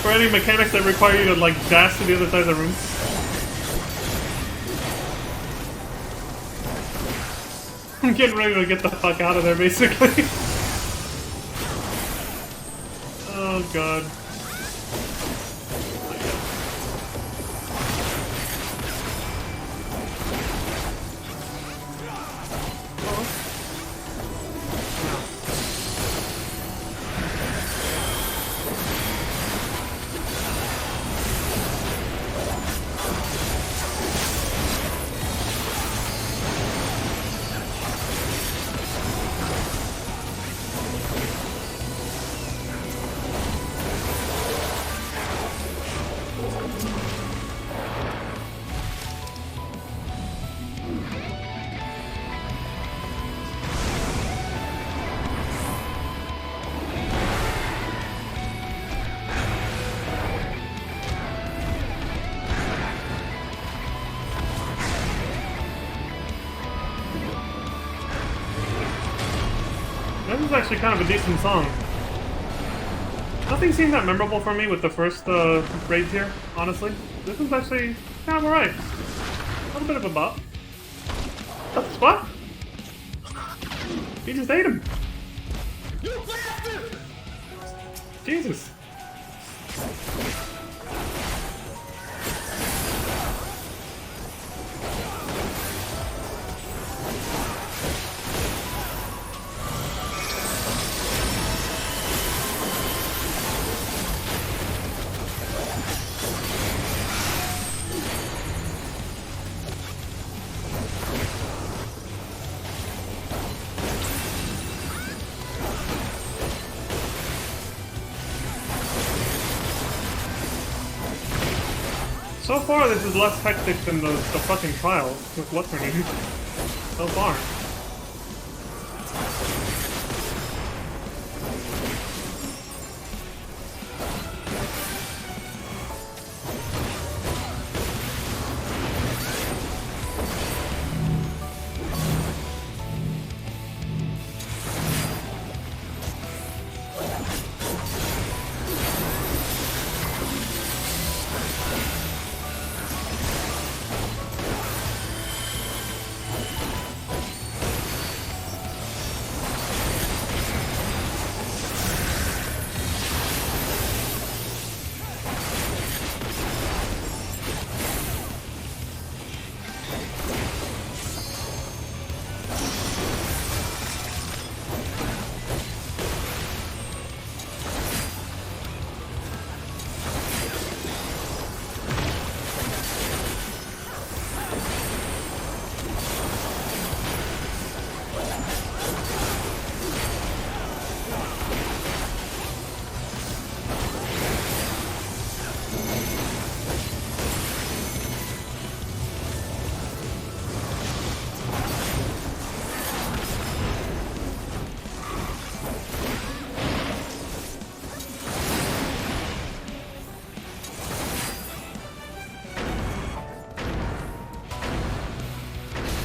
For any mechanics that require you to like dash to the other side of the room. I'm getting ready to get the fuck out of there, basically. Oh god. This is actually kind of a decent song. Nothing seemed that memorable for me with the first raids here, honestly. This is actually kind of alright. A little bit of a bop. That's what? You just ate him. You bastard! Jesus. So far, this is less hectic than the fucking trial with what's her name. So far.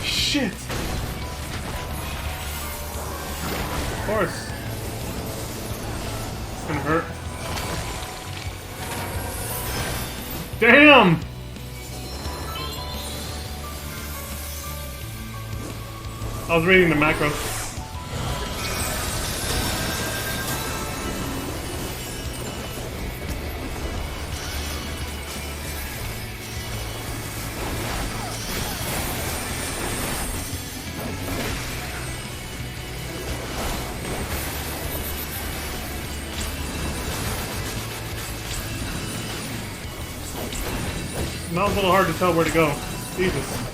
Shit! Of course. Damn! I was reading the macro. Now it's a little hard to tell where to go. Jesus.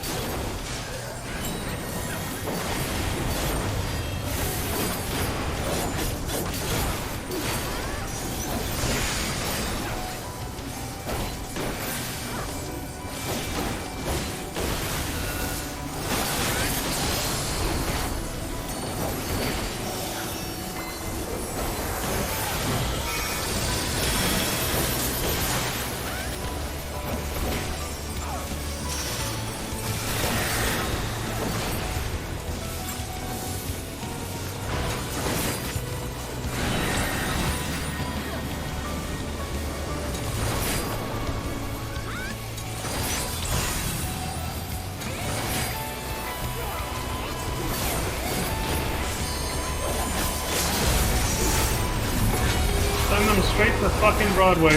Send them straight to fucking Broadway.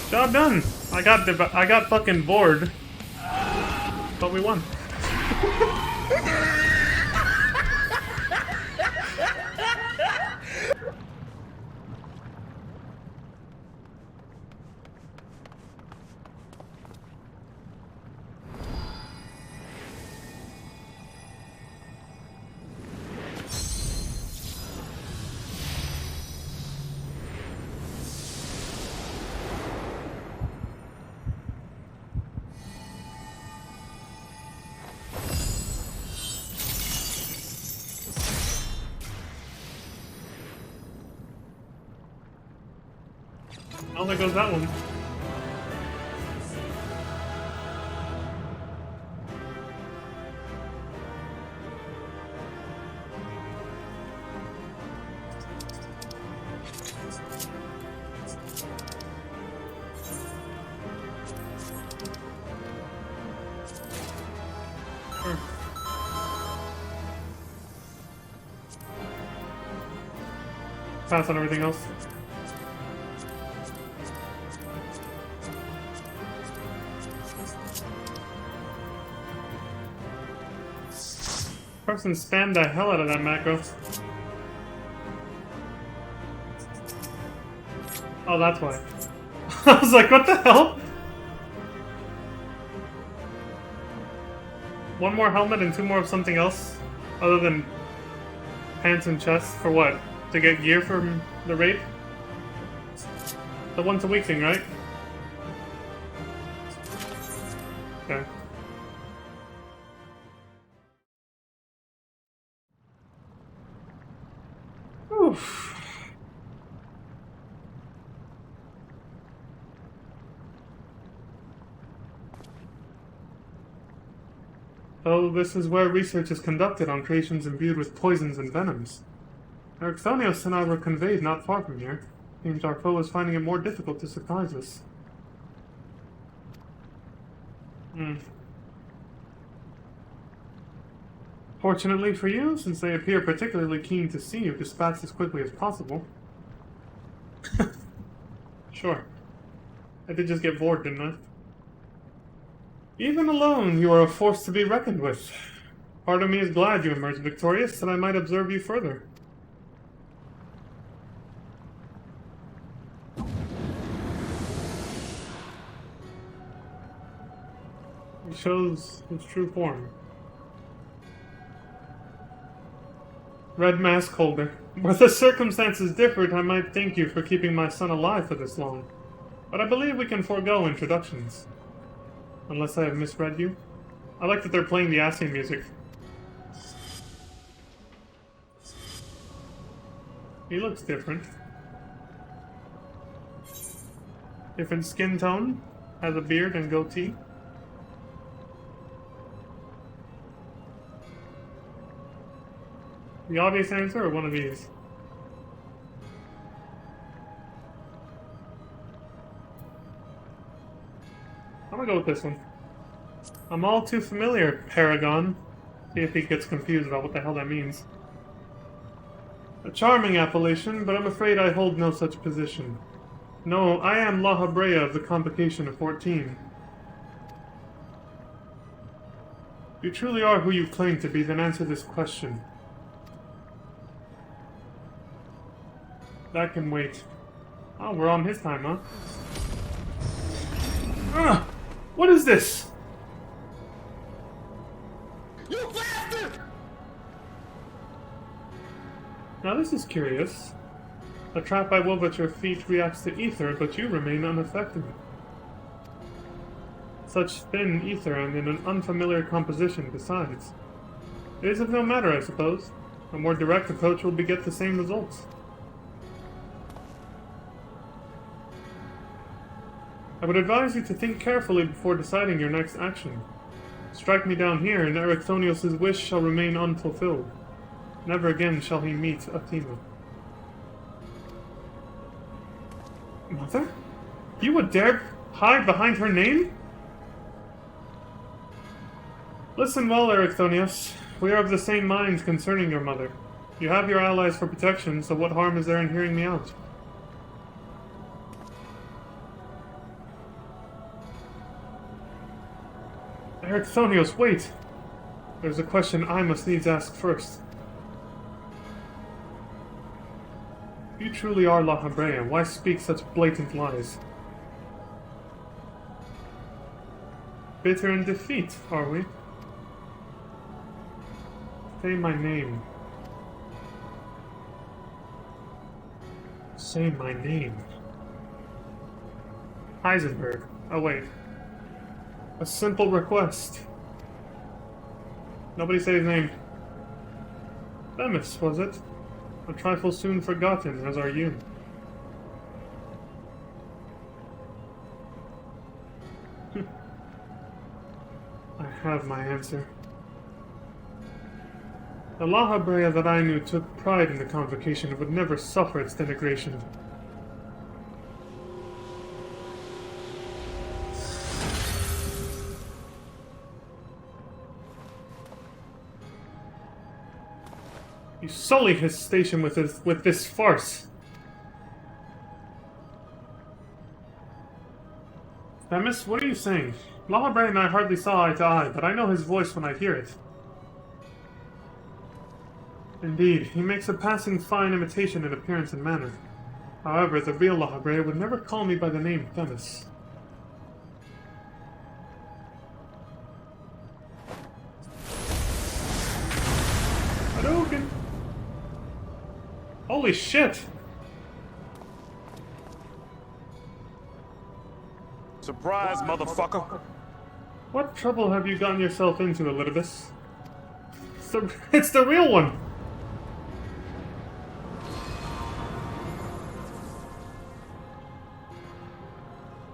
Job done. I got fucking bored, but we won. Oh, there goes that one. Sure. Pass on everything else. Person spammed the hell out of that macro. Oh, that's why. I was like, what the hell? One more helmet and two more of something else? Other than pants and chest? For what? To get gear from the raid? The once a week thing, right? Okay. Oof. Oh, this is where research is conducted on creations imbued with poisons and venoms. Ericthonios and I were conveyed not far from here. Seems our foe is finding it more difficult to surprise us. Fortunately for you, since they appear particularly keen to see you dispatched as quickly as possible. Sure. I did just get bored, didn't I? Even alone, you are a force to be reckoned with. Part of me is glad you emerged victorious, that I might observe you further. He shows his true form. Red Mask Holder. Were the circumstances differed, I might thank you for keeping my son alive for this long. But I believe we can forego introductions. Unless I have misread you. I like that they're playing the Ascian music. He looks different. Different skin tone, has a beard and goatee. The obvious answer, or one of these? I'm gonna go with this one. I'm all too familiar, Paragon. See if he gets confused about what the hell that means. A charming appellation, but I'm afraid I hold no such position. No, I am Lahabrea of the Convocation of 14. If you truly are who you claim to be, then answer this question. That can wait. Oh, we're on his time, huh? Ah! What is this? You bastard! Now this is curious. A trap I wove at your feet reacts to ether, but you remain unaffected. Such thin ether and in an unfamiliar composition besides. It is of no matter, I suppose. A more direct approach will beget the same results. I would advise you to think carefully before deciding your next action. Strike me down here, and Erichthonios' wish shall remain unfulfilled. Never again shall he meet Athena. Mother? You would dare hide behind her name? Listen well, Erichthonios. We are of the same mind concerning your mother. You have your allies for protection, so what harm is there in hearing me out? Erichthonios, wait! There's a question I must needs ask first. If you truly are Lahabrea, why speak such blatant lies? Bitter in defeat, are we? Say my name. Say my name. Heisenberg. Oh wait. A simple request. Nobody say his name. Themis, was it? A trifle soon forgotten, as are you. I have my answer. The Lahabrea that I knew took pride in the Convocation and would never suffer its denigration. You sully his station with this farce. Themis, what are you saying? Lahabrea and I hardly saw eye to eye, but I know his voice when I hear it. Indeed, he makes a passing fine imitation in appearance and manner. However, the real Lahabrea would never call me by the name Themis. Hadouken! Holy shit! Surprise, motherfucker! What trouble have you gotten yourself into, Elidibus? It's the real one!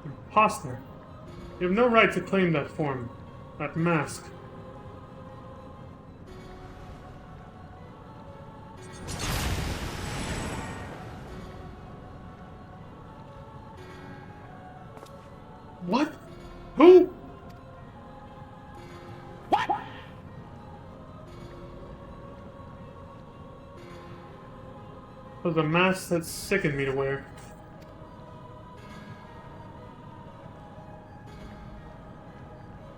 Imposter. You have no right to claim that form. That mask. What? Who? What? It was a mask that sickened me to wear.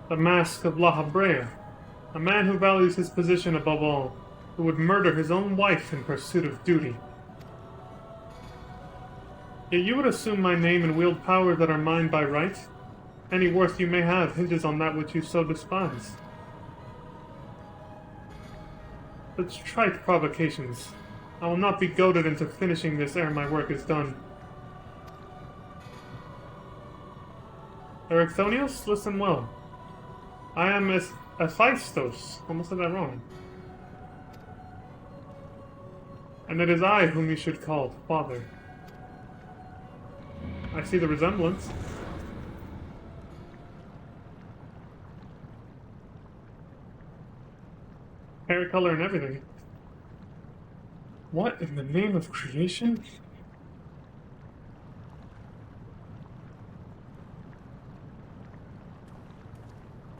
The Mask of Lahabrea. A man who values his position above all, who would murder his own wife in pursuit of duty. Yet you would assume my name and wield powers that are mine by right? Any worth you may have hinges on that which you so despise. Such trite provocations. I will not be goaded into finishing this ere my work is done. Erichthonios, listen well. I am Abyssos. Almost said that wrong. And it is I whom you should call Father. I see the resemblance. Hair color and everything. What in the name of creation?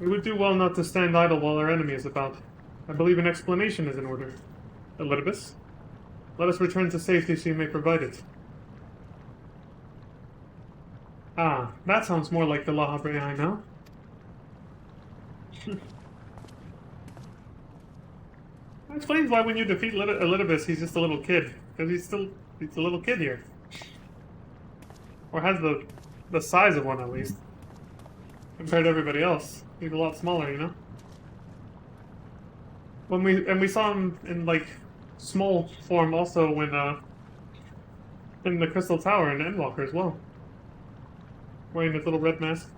We would do well not to stand idle while our enemy is about. I believe an explanation is in order. Elidibus, let us return to safety so you may provide it. Ah, that sounds more like the Lahabrea I know. That explains why when you defeat Elidibus, he's just a little kid. Because he's a little kid here. Or has the size of one at least. Compared to everybody else. He's a lot smaller, you know? We saw him in like small form also when in the Crystal Tower in Endwalker as well. Wearing his little red mask.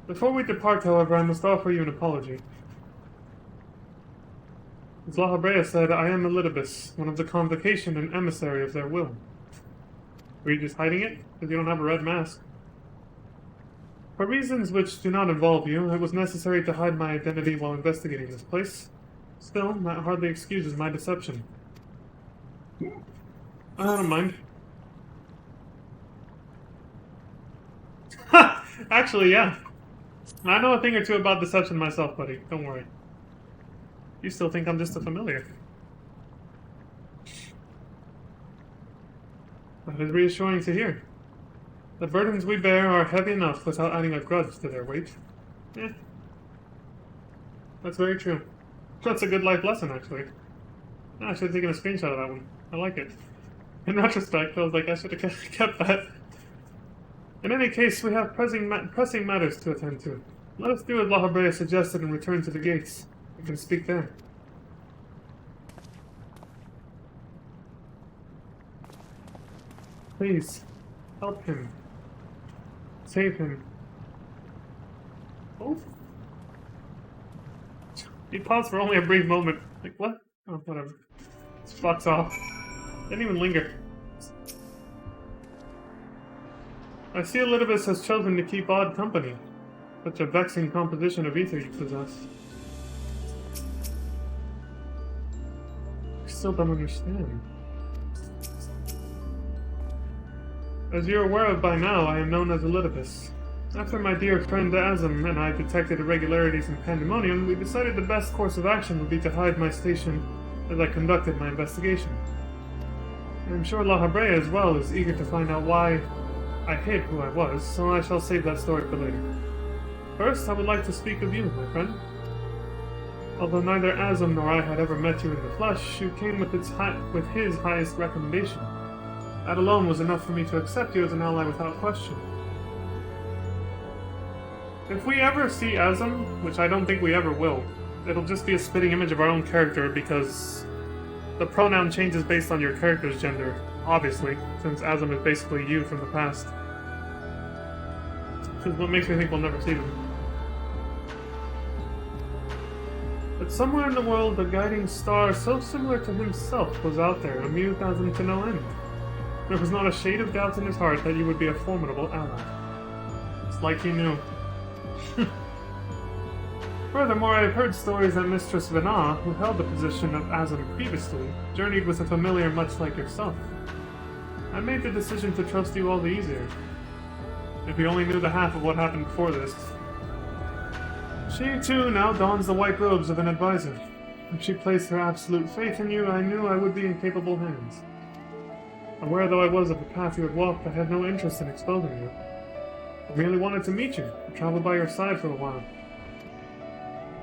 Before we depart, however, I must offer you an apology. As Lahabrea said, I am Elidibus, one of the convocation and emissary of their will. Were you just hiding it? Because you don't have a red mask. For reasons which do not involve you, it was necessary to hide my identity while investigating this place. Still, that hardly excuses my deception. I don't mind. Actually, yeah. I know a thing or two about deception myself, buddy. Don't worry. You still think I'm just a familiar. That is reassuring to hear. The burdens we bear are heavy enough without adding a grudge to their weight. Yeah. That's very true. That's a good life lesson, actually. I should have taken a screenshot of that one. I like it. In retrospect, I was like, I should have kept that. In any case, we have pressing matters to attend to. Let us do as Lahabrea suggested and return to the gates. We can speak there. Please, help him. Save him. Oh? He paused for only a brief moment. Like, what? Oh, whatever. Just fucks off. Didn't even linger. I see Elidibus has chosen to keep odd company. Such a vexing composition of ether you possess. I still don't understand. As you're aware of by now, I am known as Elidibus. After my dear friend Azam and I detected irregularities in Pandemonium, we decided the best course of action would be to hide my station as I conducted my investigation. I am sure Lahabrea as well is eager to find out why I hid who I was, so I shall save that story for later. First, I would like to speak of you, my friend. Although neither Azam nor I had ever met you in the flesh, you came with his highest recommendation. That alone was enough for me to accept you as an ally without question. If we ever see Azam, which I don't think we ever will, it'll just be a spitting image of our own character because the pronoun changes based on your character's gender, obviously, since Azam is basically you from the past. Which is what makes me think we'll never see them. But somewhere in the world, a guiding star so similar to himself was out there, amused Azam to no end. There was not a shade of doubt in his heart that you would be a formidable ally. It's like he knew. Furthermore, I have heard stories that Mistress Vana, who held the position of Azam previously, journeyed with a familiar much like yourself. I made the decision to trust you all the easier. If you only knew the half of what happened before this. She, too, now dons the white robes of an advisor. If she placed her absolute faith in you, I knew I would be in capable hands. Aware though I was of the path you had walked, I had no interest in exposing you. I merely wanted to meet you, and travel by your side for a while.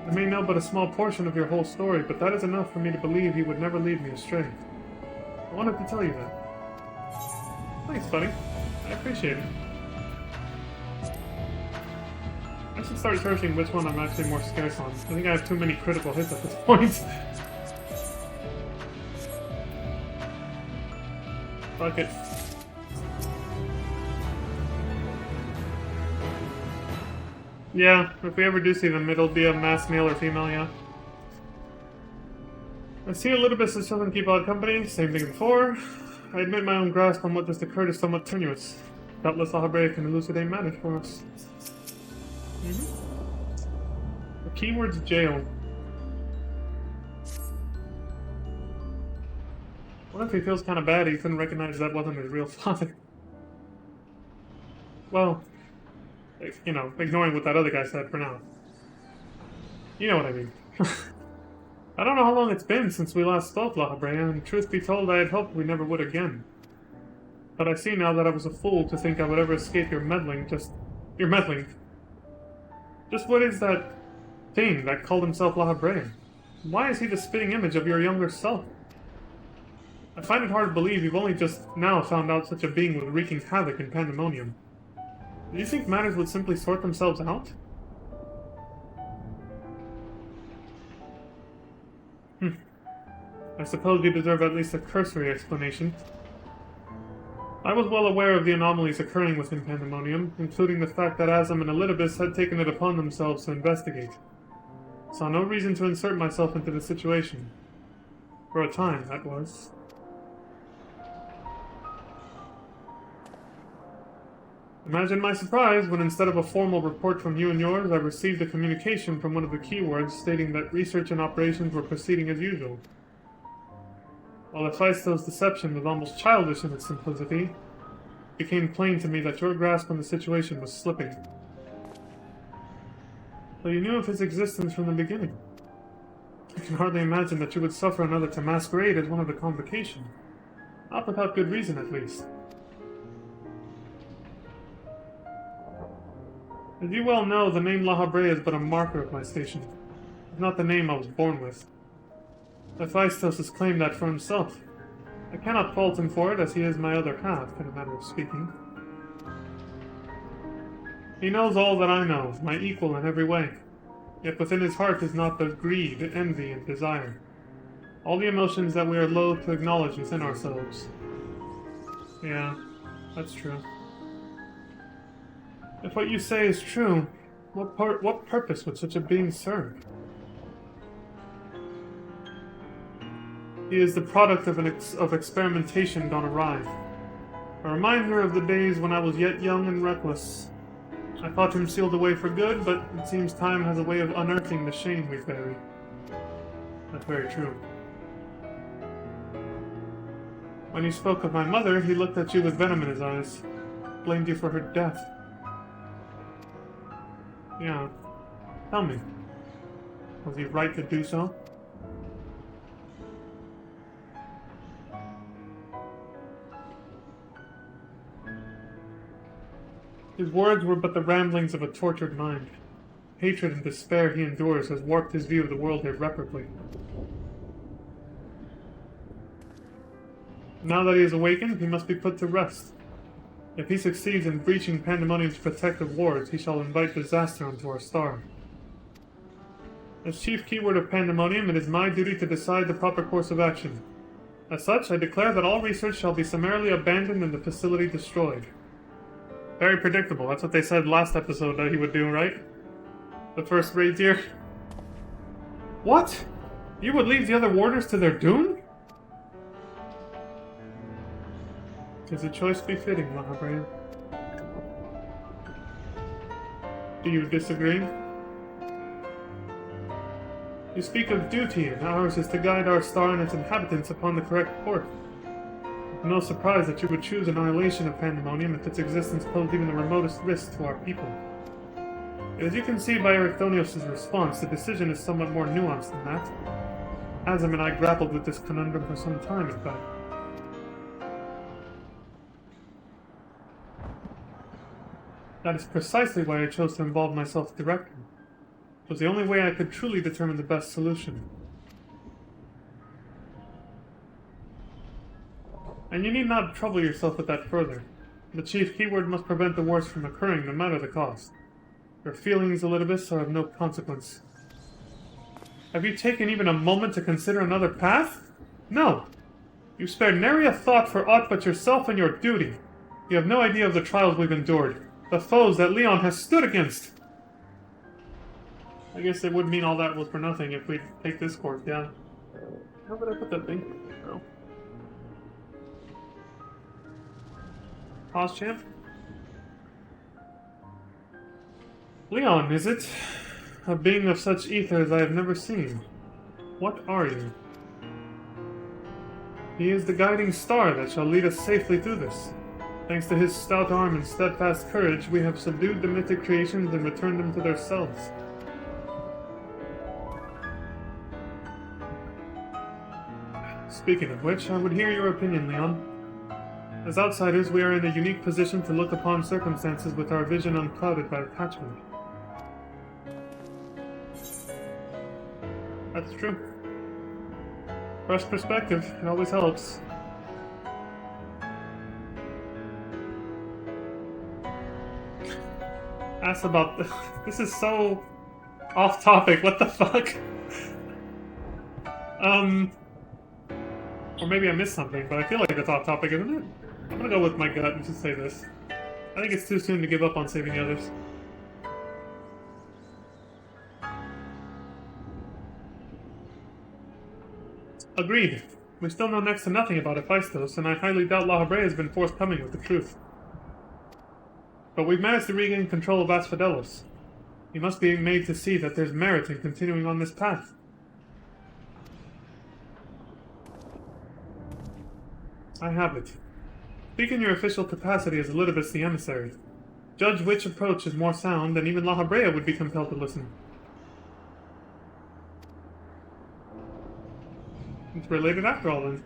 I may know but a small portion of your whole story, but that is enough for me to believe you would never lead me astray. I wanted to tell you that. Thanks, buddy. I appreciate it. I should start searching which one I'm actually more scarce on. I think I have too many critical hits at this point. Fuck it. Yeah, if we ever do see them, it'll be a mass male or female, yeah. I see Elidibus has chosen to keep odd company, same thing before. I admit my own grasp on what just occurred is somewhat tenuous. Doubtless Lahabrea can elucidate matters for us. The keyword's jail. What if he feels kind of bad he couldn't recognize that wasn't his real father? Well, you know, ignoring what that other guy said for now. You know what I mean. I don't know how long it's been since we last spoke, Lahabrea, and truth be told, I had hoped we never would again. But I see now that I was a fool to think I would ever escape your meddling, your meddling. Just what is that thing that called himself Lahabrea? Why is he the spitting image of your younger self? I find it hard to believe you've only just now found out such a being was wreaking havoc in Pandemonium. Do you think matters would simply sort themselves out? I suppose you deserve at least a cursory explanation. I was well aware of the anomalies occurring within Pandemonium, including the fact that Asm and Elidibus had taken it upon themselves to investigate. Saw no reason to insert myself into the situation. For a time, that was. Imagine my surprise when instead of a formal report from you and yours, I received a communication from one of the keywords stating that research and operations were proceeding as usual. While Abyssos's deception was almost childish in its simplicity, it became plain to me that your grasp on the situation was slipping. So you knew of his existence from the beginning. I can hardly imagine that you would suffer another to masquerade as one of the convocation. Not without good reason, at least. As you well know, the name Lahabrea is but a marker of my station. It's not the name I was born with. Abyssos has claimed that for himself. I cannot fault him for it, as he is my other half, in a manner of speaking. He knows all that I know, my equal in every way. Yet within his heart is not but greed, envy, and desire. All the emotions that we are loath to acknowledge within ourselves. Yeah, that's true. If what you say is true, what purpose would such a being serve? He is the product of experimentation gone awry. A reminder of the days when I was yet young and reckless. I thought him sealed away for good, but it seems time has a way of unearthing the shame we've buried. That's very true. When you spoke of my mother, he looked at you with venom in his eyes. Blamed you for her death. Yeah. Tell me. Was he right to do so? His words were but the ramblings of a tortured mind. Hatred and despair he endures has warped his view of the world irreparably. Now that he is awakened, he must be put to rest. If he succeeds in breaching Pandemonium's protective wards, he shall invite disaster onto our star. As chief keyword of Pandemonium, it is my duty to decide the proper course of action. As such, I declare that all research shall be summarily abandoned and the facility destroyed. Very predictable. That's what they said last episode that he would do, right? The first raid here. What? You would leave the other warders to their doom? Is a choice befitting, Lahabrea? Do you disagree? You speak of duty, and ours is to guide our star and its inhabitants upon the correct course. No surprise that you would choose annihilation of Pandemonium if its existence posed even the remotest risk to our people. As you can see by Erithonios' response, the decision is somewhat more nuanced than that. Asm and I grappled with this conundrum for some time, in fact. That is precisely why I chose to involve myself directly. It was the only way I could truly determine the best solution. And you need not trouble yourself with that further. The chief keyword must prevent the worst from occurring, no matter the cost. Your feelings, Elidibus, are of no consequence. Have you taken even a moment to consider another path? No! You spared nary a thought for aught but yourself and your duty. You have no idea of the trials we've endured, the foes that Leon has stood against. I guess it would mean all that was for nothing if we take this course, yeah. How would I put that thing? Oh. Pause champ. Leon, is it? A being of such ether as I have never seen. What are you? He is the guiding star that shall lead us safely through this. Thanks to his stout arm and steadfast courage, we have subdued the mythic creations and returned them to their selves. Speaking of which, I would hear your opinion, Leon. As outsiders, we are in a unique position to look upon circumstances with our vision unclouded by attachment. That's true. Fresh perspective, it always helps. Ask about this is so off topic, what the fuck? Or maybe I missed something, but I feel like it's off topic, isn't it? I'm gonna go with my gut and just say this. I think it's too soon to give up on saving the others. Agreed. We still know next to nothing about Abyssos, and I highly doubt Lahabrea has been forthcoming with the truth. But we've managed to regain control of Asphodelos. He must be made to see that there's merit in continuing on this path. I have it. Speak in your official capacity as Elidibus the Emissary. Judge which approach is more sound, and even Lahabrea would be compelled to listen. It's related after all, then.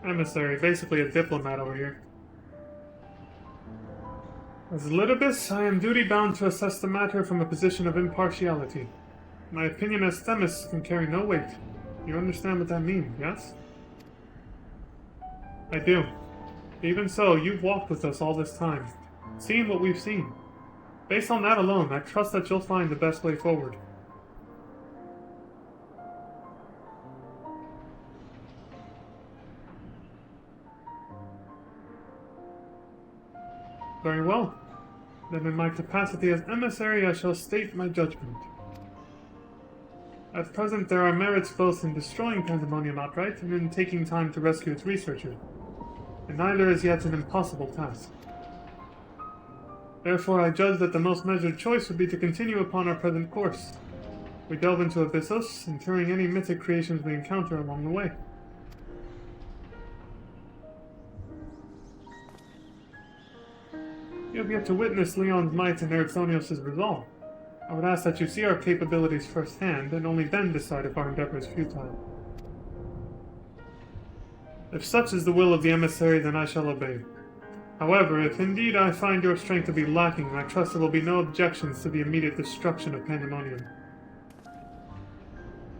Emissary, basically a diplomat over here. As Elidibus, I am duty-bound to assess the matter from a position of impartiality. My opinion as Themis can carry no weight. You understand what that means, yes? I do. Even so, you've walked with us all this time, seen what we've seen. Based on that alone, I trust that you'll find the best way forward. Very well. Then in my capacity as emissary, I shall state my judgment. At present, there are merits both in destroying Pandemonium outright and in taking time to rescue its researcher, and neither is yet an impossible task. Therefore, I judge that the most measured choice would be to continue upon our present course. We delve into Abyssos, interring any mythic creations we encounter along the way. You have yet to witness Leon's might and Erichthonios' resolve. I would ask that you see our capabilities firsthand, and only then decide if our endeavor is futile. If such is the will of the emissary, then I shall obey. However, if indeed I find your strength to be lacking, I trust there will be no objections to the immediate destruction of Pandemonium.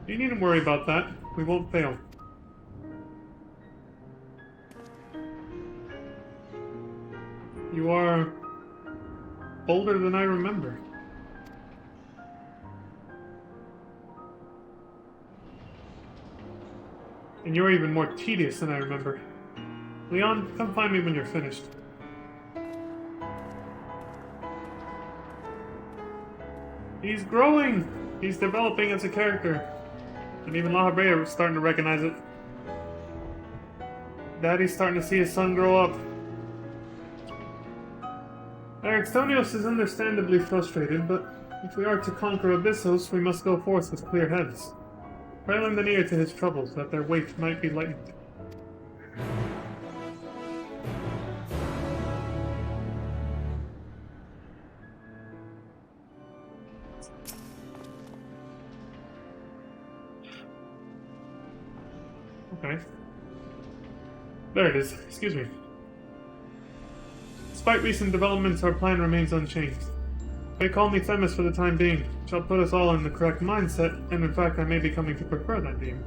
You needn't worry about that. We won't fail. You are bolder than I remember. And you're even more tedious than I remember. Leon, come find me when you're finished. He's growing! He's developing as a character. And even Lahabrea is starting to recognize it. Daddy's starting to see his son grow up. Erichthonios is understandably frustrated, but if we are to conquer Abyssos, we must go forth with clear heads. Pray lend an ear to his troubles, that their weight might be lightened. Okay. There it is. Excuse me. Despite recent developments, our plan remains unchanged. They call me Themis for the time being, which shall put us all in the correct mindset, and in fact I may be coming to prefer that name.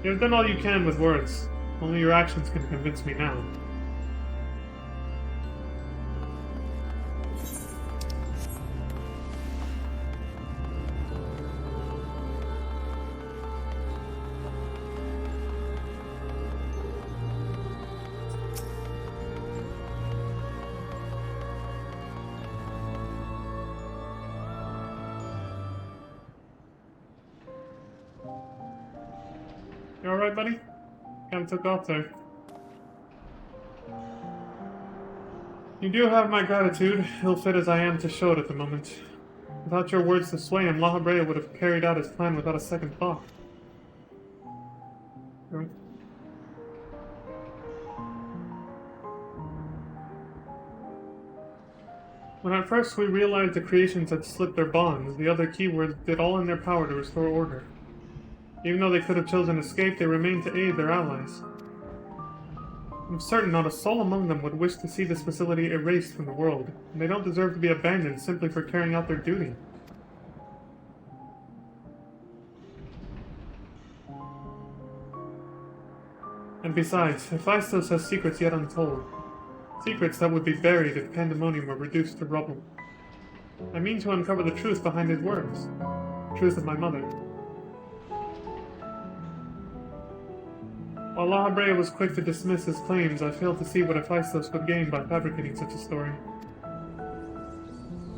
You have done all you can with words. Only your actions can convince me now. You alright, buddy? Kinda took off there. You do have my gratitude, ill-fit as I am to show it at the moment. Without your words to sway him, Lahabrea would have carried out his plan without a second thought. When at first we realized the creations had slipped their bonds, the other keywords did all in their power to restore order. Even though they could have chosen escape, they remained to aid their allies. I'm certain not a soul among them would wish to see this facility erased from the world, and they don't deserve to be abandoned simply for carrying out their duty. And besides, Abyssos has secrets yet untold. Secrets that would be buried if Pandemonium were reduced to rubble. I mean to uncover the truth behind his words. The truth of my mother. While Lahabrea was quick to dismiss his claims, I failed to see what Abyssos would gain by fabricating such a story.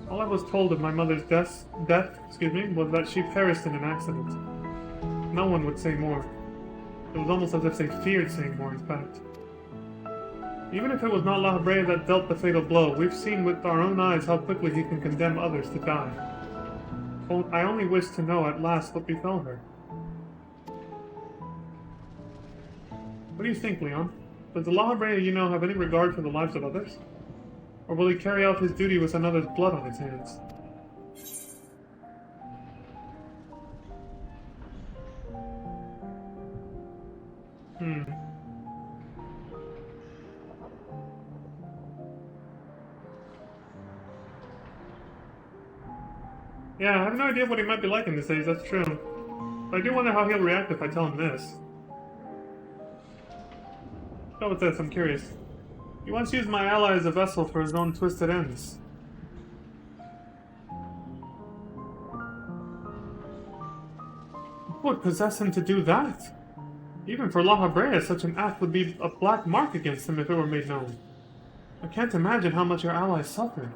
All I was told of my mother's death, was that she perished in an accident. No one would say more. It was almost as if they feared saying more, in fact. Even if it was not Lahabrea that dealt the fatal blow, we've seen with our own eyes how quickly he can condemn others to die. I only wish to know at last what befell her. What do you think, Leon? Does the Lahabrea you know have any regard for the lives of others? Or will he carry out his duty with another's blood on his hands? Yeah, I have no idea what he might be like in these days, that's true. But I do wonder how he'll react if I tell him this. Go with this, I'm curious. He once used my ally as a vessel for his own twisted ends. What would possess him to do that? Even for Lahabrea, such an act would be a black mark against him if it were made known. I can't imagine how much your ally suffered.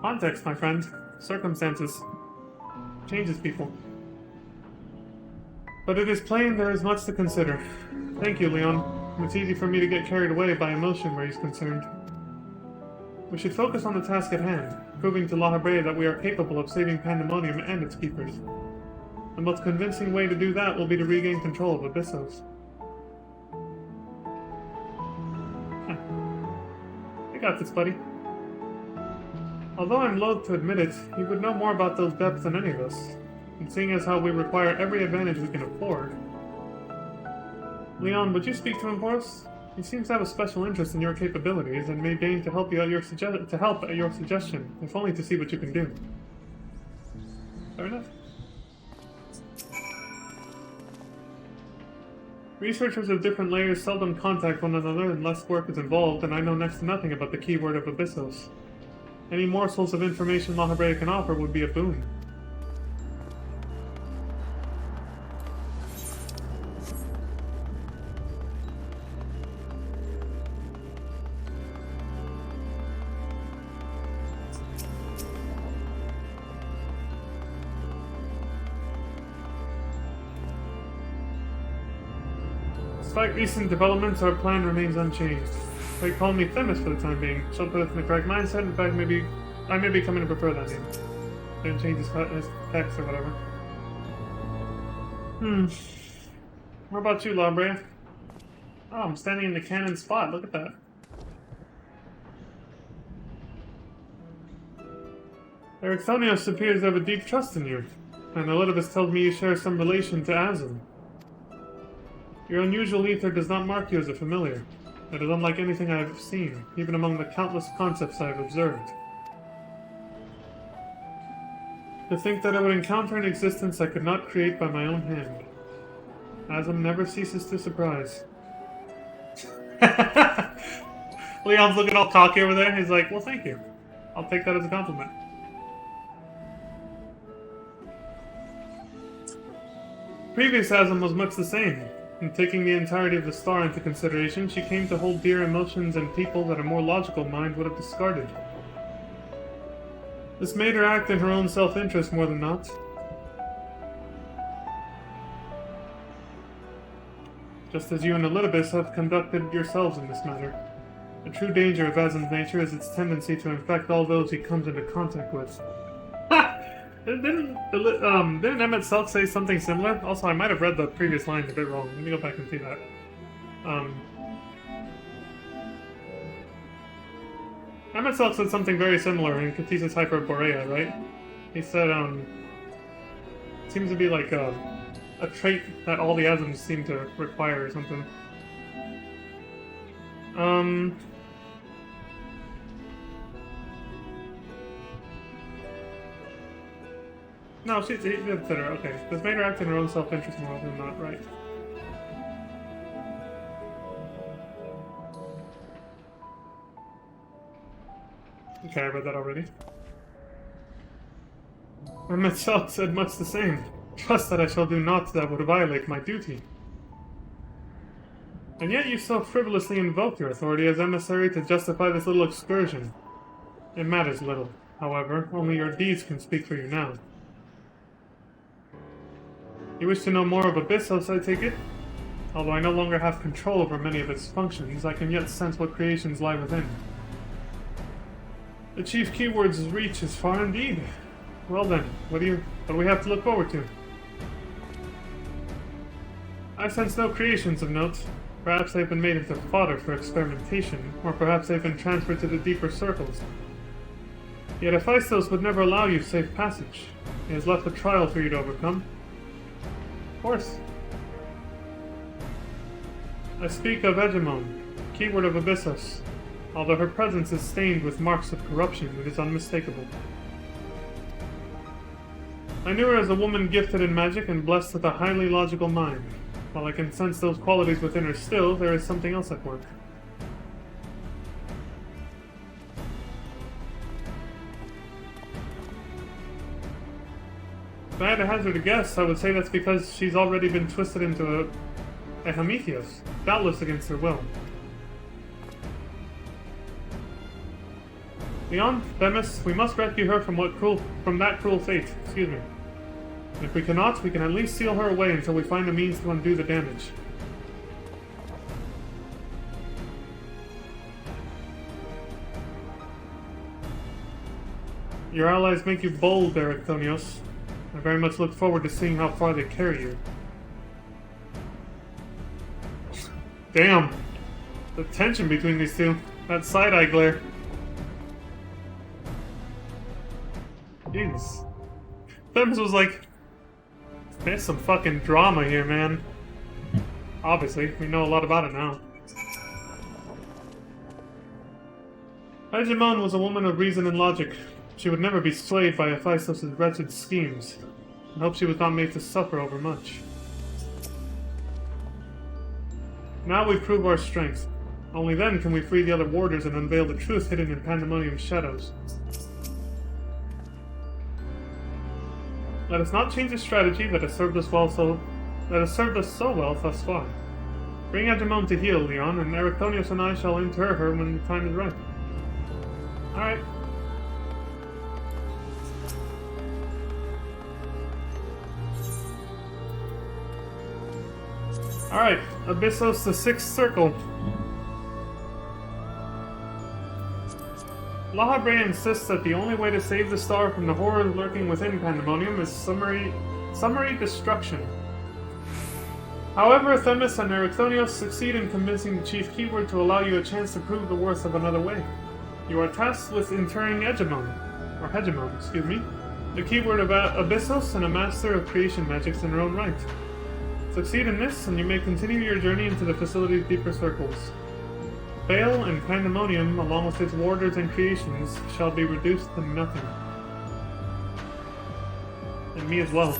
Context, my friend. Circumstances. Changes people. But it is plain there is much to consider. Thank you, Leon. It's easy for me to get carried away by emotion where he's concerned. We should focus on the task at hand, proving to Lahabrea that we are capable of saving Pandemonium and its keepers. The most convincing way to do that will be to regain control of Abyssos. I got this, buddy. Although I'm loath to admit it, he would know more about those depths than any of us, and seeing as how we require every advantage we can afford. Leon, would you speak to him for us? He seems to have a special interest in your capabilities, and may deign to help you at your suggestion, if only to see what you can do. Fair enough. Researchers of different layers seldom contact one another unless work is involved, and I know next to nothing about the keyword of Abyssos. Any morsels of information Lahabrea can offer would be a boon. Despite recent developments, our plan remains unchanged. They call me Themis for the time being. She'll put us in the correct mindset. In fact, I may be coming to prefer that name. Then change his text or whatever. What about you, Lahabrea? Oh, I'm standing in the cannon spot. Look at that. Ericthonios appears to have a deep trust in you, and Elidibus tells me you share some relation to Azim. Your unusual ether does not mark you as a familiar. It is unlike anything I have seen, even among the countless concepts I have observed. To think that I would encounter an existence I could not create by my own hand. Azim never ceases to surprise. Leon's looking all cocky over there. He's like, well, thank you. I'll take that as a compliment. Previous Azim was much the same. In taking the entirety of the star into consideration, she came to hold dear emotions and people that a more logical mind would have discarded. This made her act in her own self-interest more than not. just as you and Elidibus have conducted yourselves in this matter. The true danger of Azim's nature is its tendency to infect all those he comes into contact with. Ha! Didn't Emmett Selk say something similar? Also, I might have read the previous lines a bit wrong. Let me go back and see that. Emmett Selk said something very similar in Catesis Hyperborea, right? He said, seems to be like a trait that all the Azims seem to require or something. No, he did consider. Okay, this made her act in her own self-interest more often than not, right? Okay, I read that already. I myself said much the same. Trust that I shall do naught that would violate my duty. And yet you so frivolously invoke your authority as emissary to justify this little excursion. It matters little, however, only your deeds can speak for you now. You wish to know more of Abyssos, I take it? Although I no longer have control over many of its functions, I can yet sense what creations lie within. The chief keyword's reach is far indeed. Well then, what do we have to look forward to? I sense no creations of note. Perhaps they've been made into fodder for experimentation, or perhaps they've been transferred to the deeper circles. Yet Abyssos would never allow you safe passage. He has left a trial for you to overcome. Of course. I speak of Hegemon, keyword of Abyssos. Although her presence is stained with marks of corruption, it is unmistakable. I knew her as a woman gifted in magic and blessed with a highly logical mind. While I can sense those qualities within her still, there is something else at work. If I had to hazard a guess, I would say that's because she's already been twisted into a Hemetios, doubtless against her will. Leon, Themis, we must rescue her from that cruel fate. Excuse me. And if we cannot, we can at least seal her away until we find a means to undo the damage. Your allies make you bold, Ericthonios. I very much look forward to seeing how far they carry you. Damn. The tension between these two. That side-eye glare. Jesus. Themis was like, there's some fucking drama here, man. Obviously, we know a lot about it now. Hegemon was a woman of reason and logic. She would never be swayed by Abyssos' wretched schemes. I hope she was not made to suffer overmuch. Now we prove our strength. Only then can we free the other warders and unveil the truth hidden in Pandemonium's shadows. Let us not change the strategy that has served us so well thus far. Bring Hegemon to heel, Leon, and Ericthonios and I shall inter her when the time is right. Alright. Alright, Abyssos, the Sixth Circle. Lahabrea insists that the only way to save the star from the horrors lurking within Pandemonium is summary destruction. However, Themis and Ericthonios succeed in convincing the chief keyword to allow you a chance to prove the worth of another way. You are tasked with interring Hegemon, the keyword of Abyssos and a master of creation magics in her own right. Succeed in this, and you may continue your journey into the facility's deeper circles. Fail, and Pandemonium, along with its warders and creations, shall be reduced to nothing. And me as well.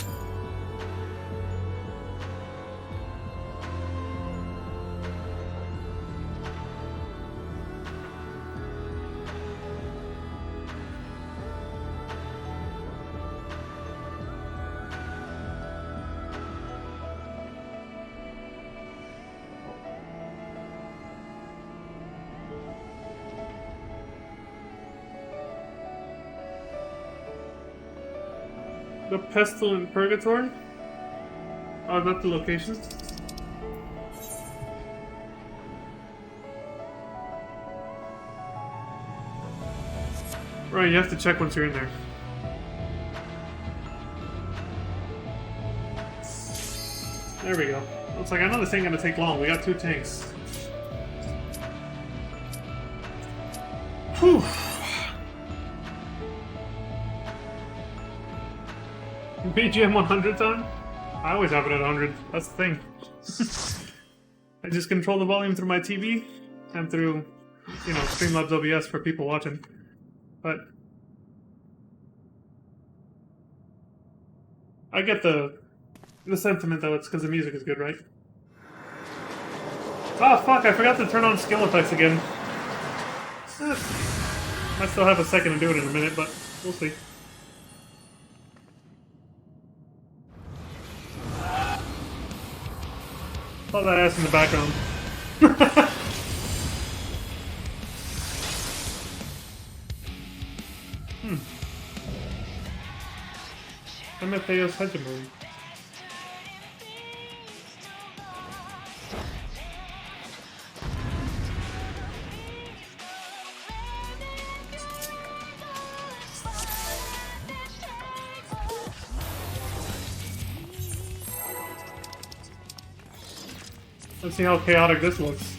The Pestilent Purgatory? Oh, not the location. Right, you have to check once you're in there. There we go. Looks like I know this ain't gonna take long. We got 2 tanks. Whew. BGM 100 time? I always have it at 100. That's the thing. I just control the volume through my TV and through, you know, Streamlabs OBS for people watching. But I get the sentiment though. It's because the music is good, right? Oh fuck! I forgot to turn on skill effects again. I still have a second to do it in a minute, but we'll see. Saw that ass in the background. MFAO's hegemony. Let's see how chaotic this looks.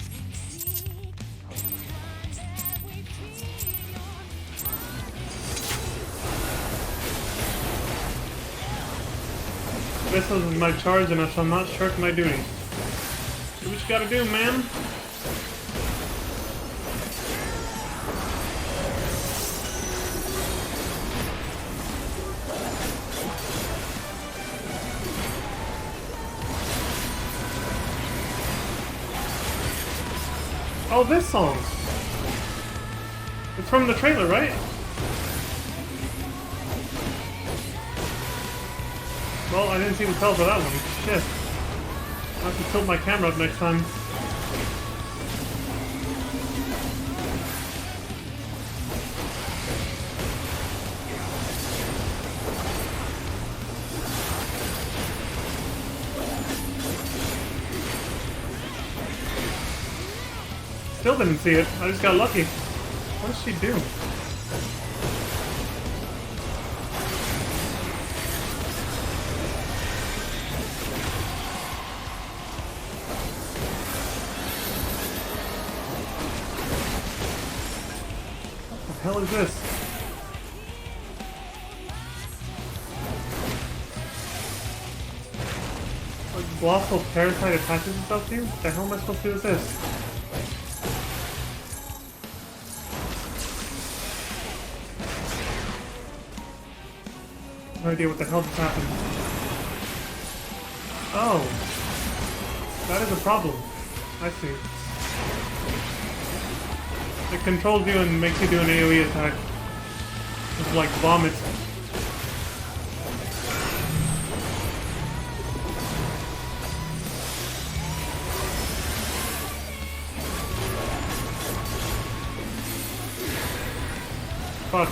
Abyssals is my charge and I shall not shirk my duty. Do what you gotta do, man. Oh, this song! It's from the trailer, right? Well, I didn't see the tell for that one. Shit. I'll have to tilt my camera up next time. Still didn't see it. I just got lucky. What does she do? What the hell is this? A colossal parasite attaches itself to you? What the hell am I supposed to do with this? No idea what the hell just happened. Oh. That is a problem. I see. It controls you and makes you do an AoE attack. It's like vomit. Fuck.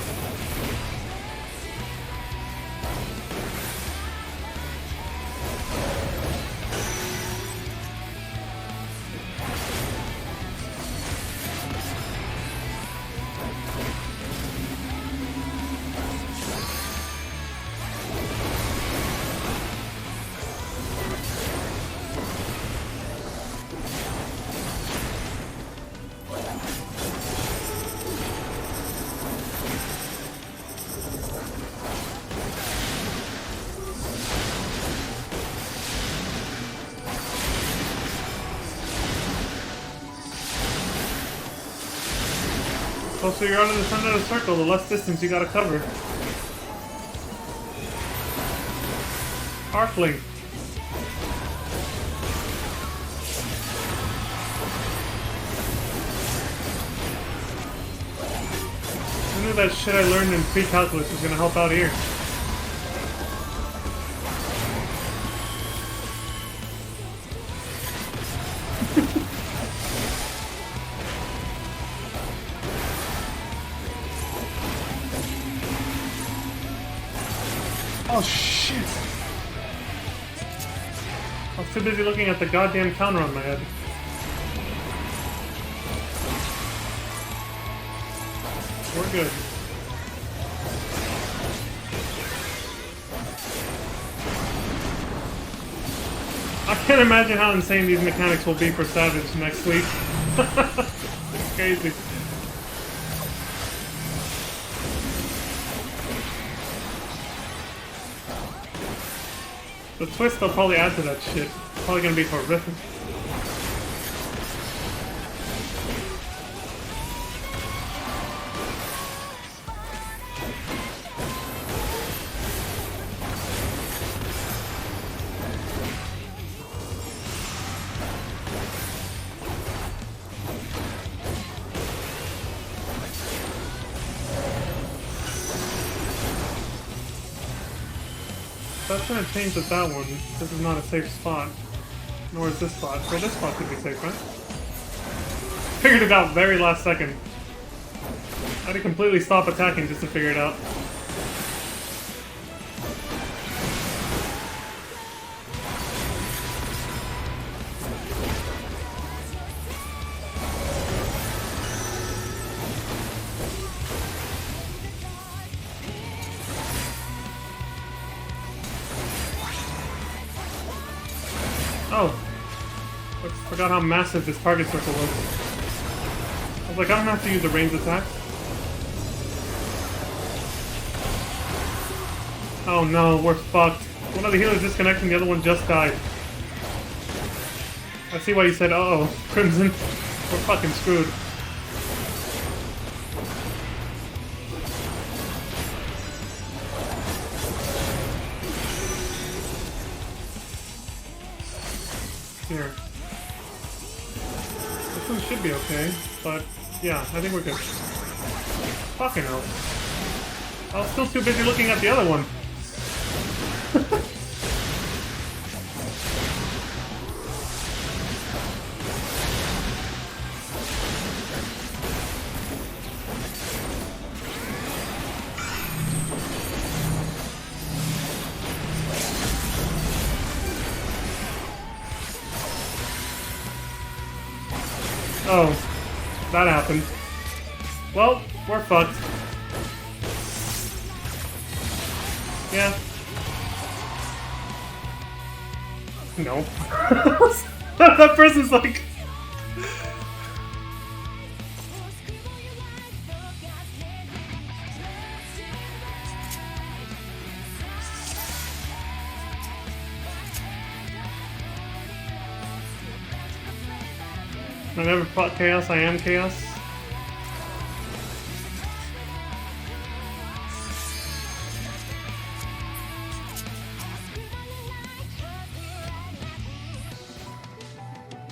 The closer you're out of the center of the circle, the less distance you gotta cover. Arc link. I knew that shit I learned in pre-calculus was gonna help out here. Oh shit! I was too busy looking at the goddamn counter on my head. We're good. I can't imagine how insane these mechanics will be for Savage next week. It's crazy. The twist they'll probably add to that shit. Probably gonna be horrific. That's gonna change with that one. This is not a safe spot. Nor is this spot. So this spot could be safe, right? Figured it out very last second. I had to completely stop attacking just to figure it out. Oh. I forgot how massive this target circle was. I was like, I don't have to use a ranged attack. Oh no, we're fucked. One of the healers disconnected and the other one just died. I see why you said, uh-oh, Crimson. We're fucking screwed. Here. This one should be okay, but yeah, I think we're good. Fucking hell. I was still too busy looking at the other one. Oh, that happened. Well, we're fucked. Yeah. No. That person's like... I never fought Chaos, I am Chaos.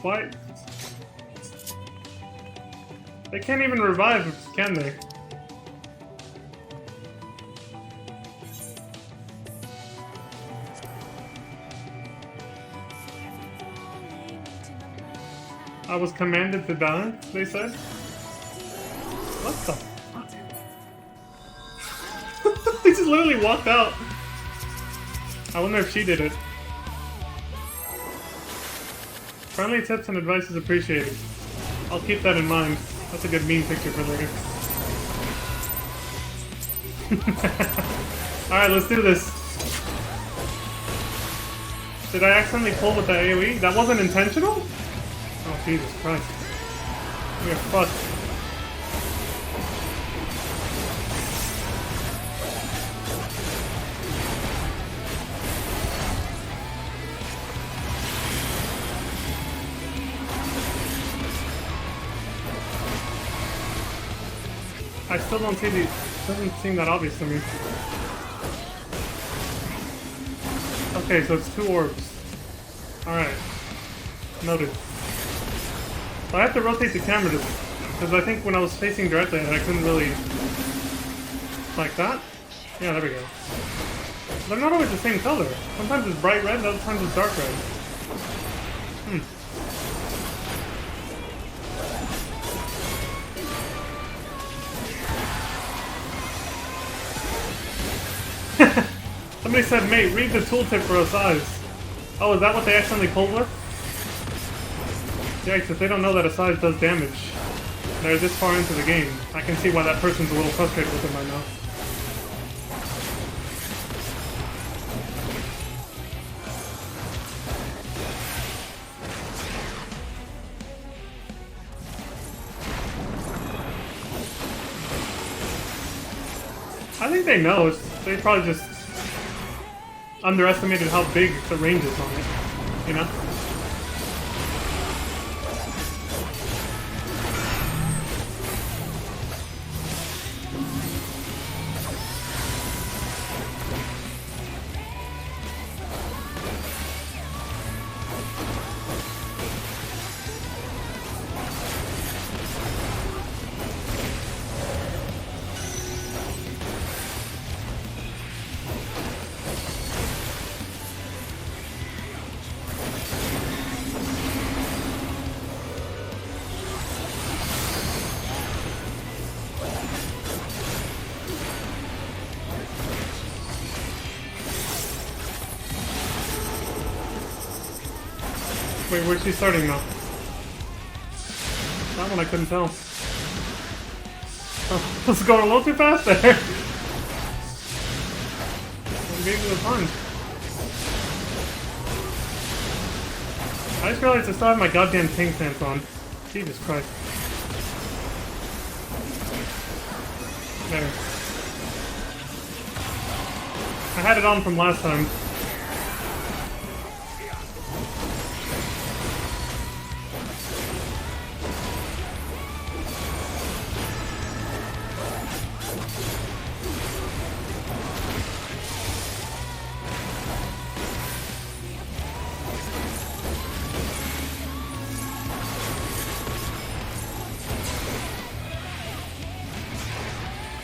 Why? They can't even revive, can they? I was commanded to die, they said? What the fuck? They just literally walked out. I wonder if she did it. Friendly tips and advice is appreciated. I'll keep that in mind. That's a good meme picture for later. Alright, let's do this. Did I accidentally pull with the AoE? That wasn't intentional? Oh, Jesus Christ. We are fucked. I still don't see the... doesn't seem that obvious to me. Okay, so it's 2 orbs. Alright. Noted. So I have to rotate the camera because I think when I was facing directly at it, I couldn't really... Like that? Yeah, there we go. They're not always the same color. Sometimes it's bright red, other times it's dark red. Somebody said, mate, read the tooltip for Asai's. Oh, is that what they accidentally pulled with? Yikes, if they don't know that Asai's does damage, they're this far into the game. I can see why that person's a little frustrated with him right now. think they know. They probably just underestimated how big the range is on it, you know? Wait, where's she starting now? That one I couldn't tell. Oh, I was going a little too fast there. I'm getting to the punch. I just realized I still have my goddamn tank stance on. Jesus Christ. There. I had it on from last time.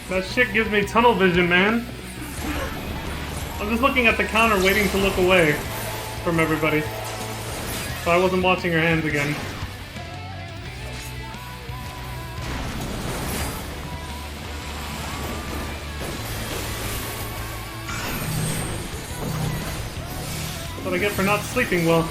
That shit gives me tunnel vision, man. I'm just looking at the counter waiting to look away from everybody. So I wasn't watching her hands again. That's what I get for not sleeping well.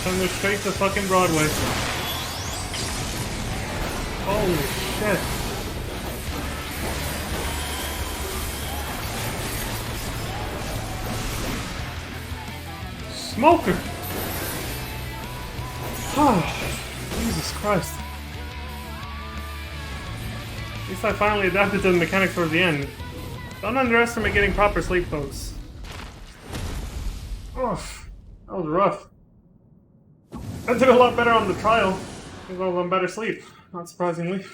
Time to go straight to fucking Broadway. Holy shit. Smoker! Oh, Jesus Christ. At least I finally adapted to the mechanics towards the end. Don't underestimate getting proper sleep, folks. Oh, that was rough. I did a lot better on the trial, because I was on better sleep, not surprisingly.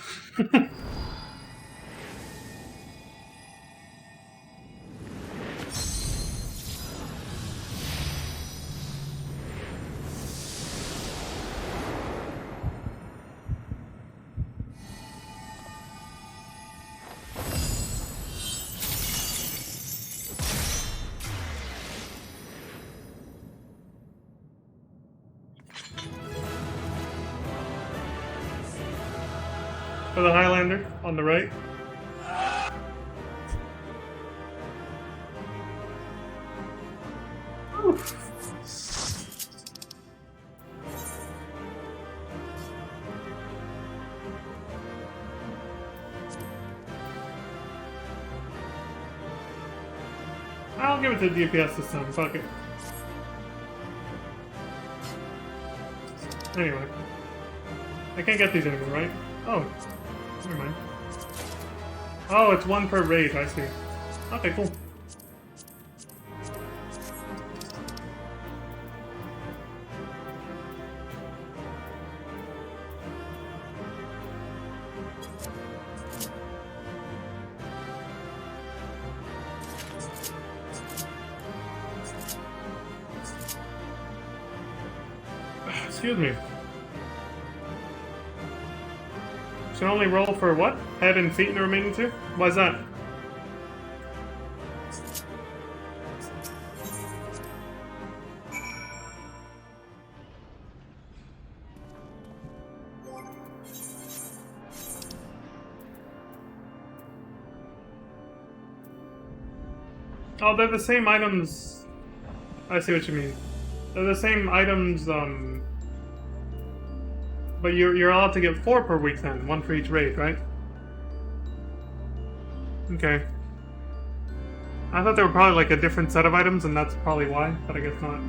For the Highlander, on the right. Oof. I'll give it to DPS this time, fuck it. Anyway. I can't get these anymore, right? Oh. Never mind. Oh, it's one per raid, I see. Okay, cool. Excuse me. Should only roll for what? Head and feet in the remaining two? Why is that? Oh, they're the same items. I see what you mean. They're the same items, but you're allowed to get 4 per week then, 1 for each raid, right? Okay. I thought they were probably like a different set of items, and that's probably why, but I guess not.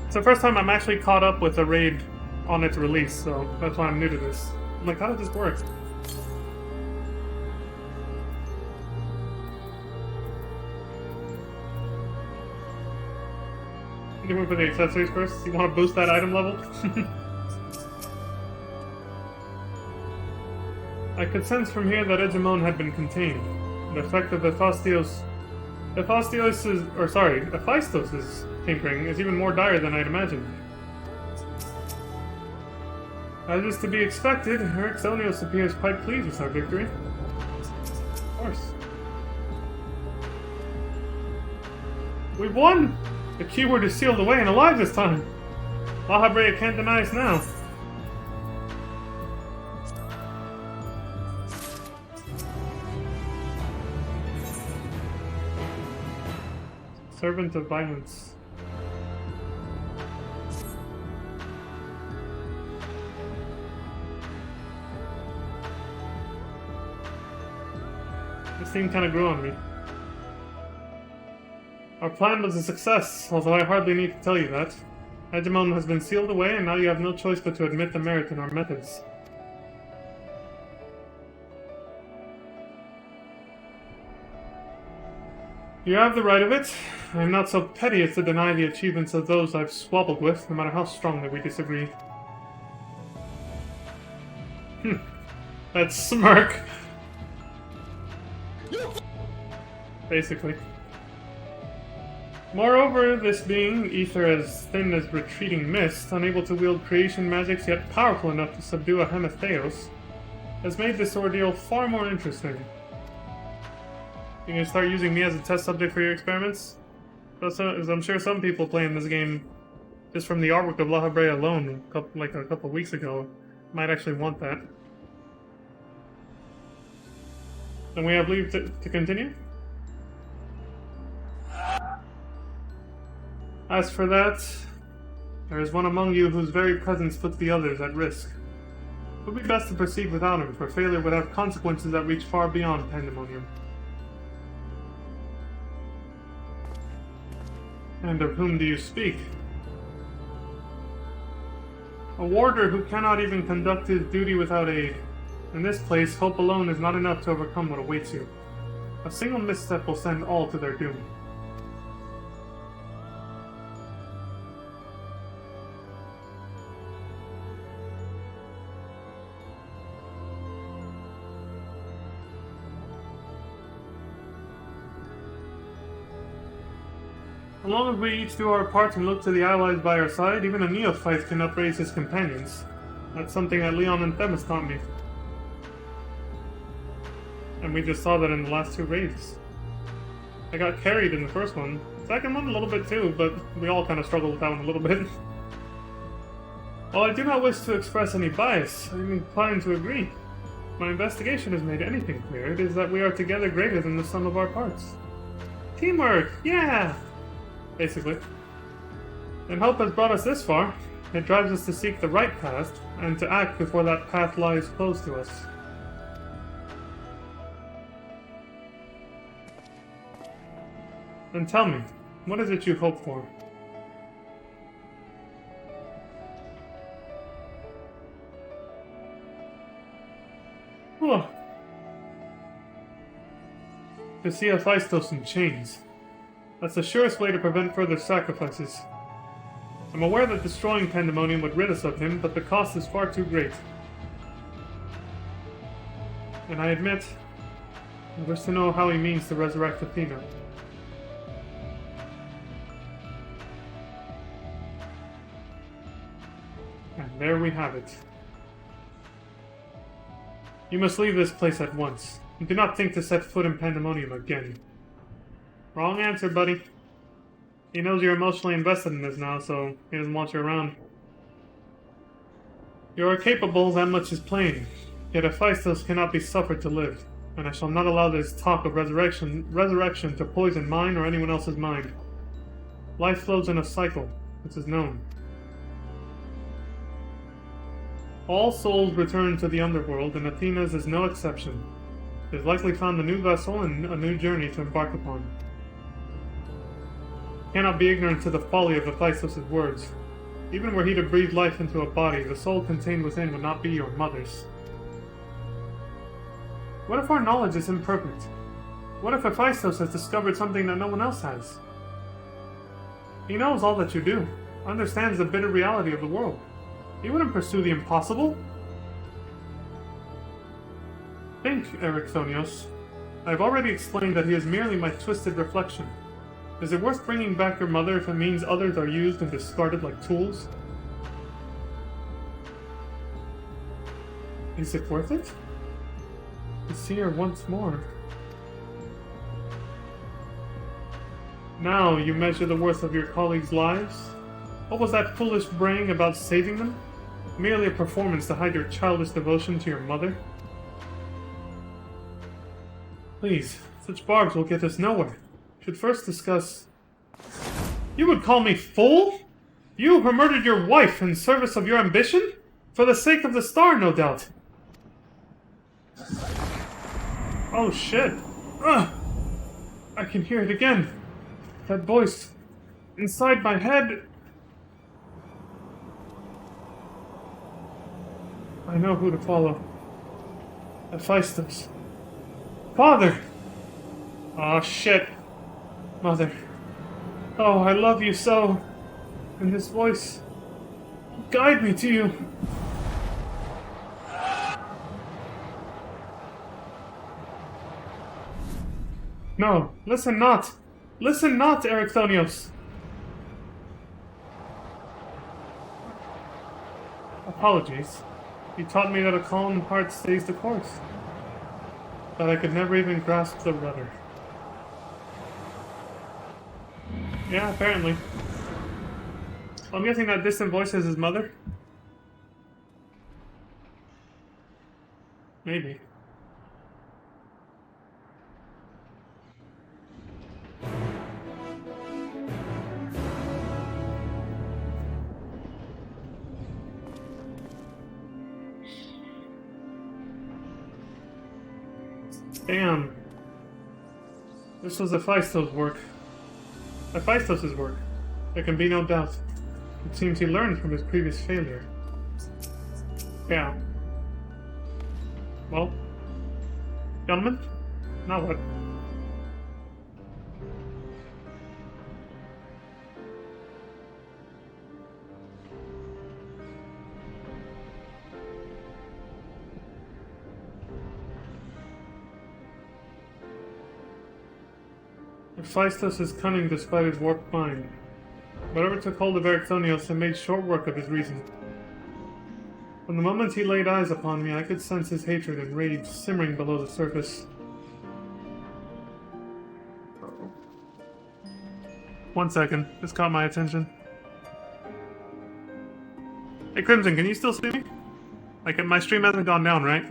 It's the first time I'm actually caught up with a raid on its release, so that's why I'm new to this. I'm like, how does this work? You went for the accessories first? You want to boost that item level? I could sense from here that Edgemone had been contained. The effect of Hephaestos' tinkering is even more dire than I'd imagined. As is to be expected, Erixonios appears quite pleased with our victory. Of course. We've won! The keyword is sealed away and alive this time! Lahabrea can't deny us now. Servant of violence. This thing kinda grew on me. Our plan was a success, although I hardly need to tell you that. Hegemon has been sealed away, and now you have no choice but to admit the merit in our methods. You have the right of it. I am not so petty as to deny the achievements of those I've squabbled with, no matter how strongly we disagree. That smirk. Basically. Moreover, this being, ether as thin as retreating mist, unable to wield creation magics yet powerful enough to subdue a Hematheos, has made this ordeal far more interesting. You gonna start using me as a test subject for your experiments? As I'm sure some people playing this game, just from the artwork of Lahabrea alone, like a couple weeks ago, might actually want that. Then we have leave to continue? As for that, there is one among you whose very presence puts the others at risk. It would be best to proceed without him, for failure would have consequences that reach far beyond pandemonium. And of whom do you speak? A warder who cannot even conduct his duty without aid. In this place, hope alone is not enough to overcome what awaits you. A single misstep will send all to their doom. As long as we each do our part and look to the allies by our side, even a neophyte can upraise his companions. That's something that Leon and Themis taught me. And we just saw that in the last two raids. I got carried in the first one. Second one a little bit too, but we all kind of struggled with that one a little bit. While I do not wish to express any bias, I am inclined to agree. My investigation has made anything clear. It is that we are together greater than the sum of our parts. Teamwork! Yeah! Basically. And hope has brought us this far. It drives us to seek the right path, and to act before that path lies closed to us. Then tell me, what is it you hope for? To see Abyssos in chains. That's the surest way to prevent further sacrifices. I'm aware that destroying Pandemonium would rid us of him, but the cost is far too great. And I admit, I wish to know how he means to resurrect Athena. And there we have it. You must leave this place at once. And do not think to set foot in Pandemonium again. Wrong answer, buddy. He knows you're emotionally invested in this now, so he doesn't want you around. You are capable, that much is plain. Yet Abyssos cannot be suffered to live, and I shall not allow this talk of resurrection to poison mine or anyone else's mind. Life flows in a cycle, this is known. All souls return to the underworld, and Athena's is no exception. It has likely found a new vessel and a new journey to embark upon. Cannot be ignorant to the folly of Abyssos' words. Even were he to breathe life into a body, the soul contained within would not be your mother's. What if our knowledge is imperfect? What if Abyssos has discovered something that no one else has? He knows all that you do, understands the bitter reality of the world. He wouldn't pursue the impossible. Think, Ericthonios. I have already explained that he is merely my twisted reflection. Is it worth bringing back your mother if it means others are used and discarded like tools? Is it worth it? To see her once more. Now you measure the worth of your colleagues' lives? What was that foolish braying about saving them? Merely a performance to hide your childish devotion to your mother? Please, such barbs will get us nowhere. Should first discuss... You would call me fool? You who murdered your wife in service of your ambition? For the sake of the star, no doubt. Oh shit. Ugh. I can hear it again. That voice inside my head. I know who to follow. Abyssos. Father! Oh shit. Mother. Oh, I love you so. And this voice. Guide me to you. No, listen not. Listen not, Ericthonios. Apologies. You taught me that a calm heart stays the course. That I could never even grasp the rudder. Yeah, apparently. I'm guessing that distant voice is his mother? Maybe. Damn. This was Abyssos' work. Abyssos' work. There can be no doubt. It seems he learned from his previous failure. Yeah. Well, gentlemen, now what? Abyssos is cunning despite his warped mind. Whatever took hold of Ericthonios had made short work of his reason. From the moment he laid eyes upon me, I could sense his hatred and rage simmering below the surface. One second, this caught my attention. Hey Crimson, can you still see me? Like, my stream hasn't gone down, right?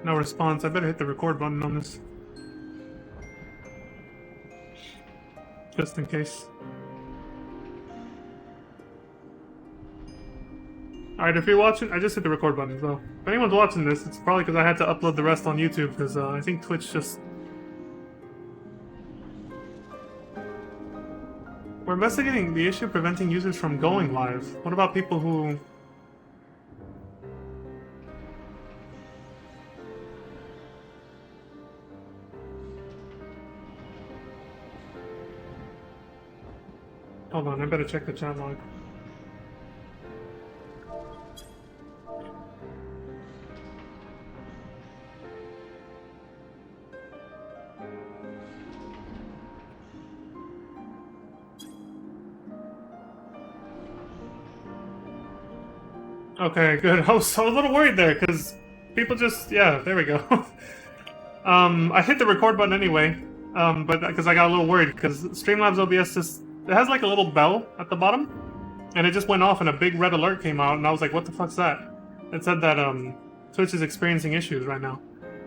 No response. I better hit the record button on this. Just in case. Alright, if you're watching, I just hit the record button as well. If anyone's watching this, it's probably because I had to upload the rest on YouTube, because I think Twitch just... We're investigating the issue preventing users from going live. What about people who... Hold on, I better check the chat log. Okay, good. I was a little worried there, because people just... Yeah, there we go. I hit the record button anyway, but because I got a little worried, because Streamlabs OBS just... It has like a little bell at the bottom, and it just went off and a big red alert came out, and I was like, what the fuck's that? It said that Twitch is experiencing issues right now.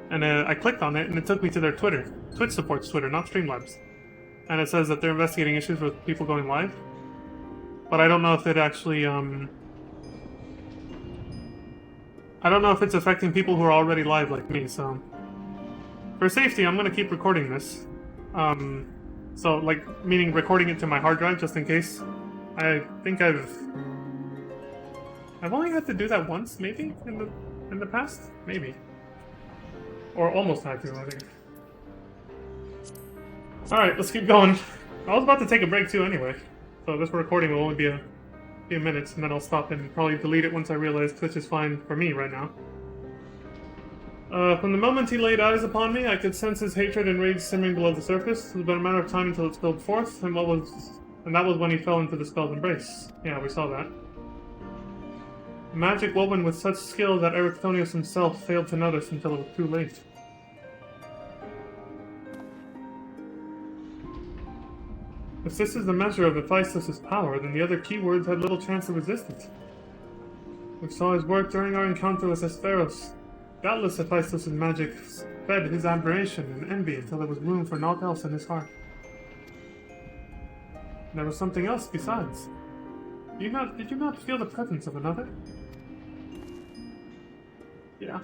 And I clicked on it, and it took me to their Twitter. Twitch supports Twitter, not Streamlabs. And it says that they're investigating issues with people going live. But I don't know if it actually, I don't know if it's affecting people who are already live like me, so... For safety, I'm gonna keep recording this. So, like, meaning recording it to my hard drive, just in case. I think I've only had to do that once, maybe, in the past? Maybe. Or almost had to, I think. Alright, let's keep going. I was about to take a break, too, anyway. So this recording will only be a few minutes, and then I'll stop and probably delete it once I realize Twitch is fine for me right now. From the moment he laid eyes upon me, I could sense his hatred and rage simmering below the surface. It was but a matter of time until it spilled forth, and that was when he fell into the spell's embrace. Yeah, we saw that. Magic woven with such skill that Ericthonios himself failed to notice until it was too late. If this is the measure of Abyssos' power, then the other keywords had little chance of resistance. We saw his work during our encounter with Tartarus. Doubtless Abyssos' magic fed his admiration and envy until there was room for naught else in his heart. And there was something else besides. Did you not feel the presence of another? Yeah.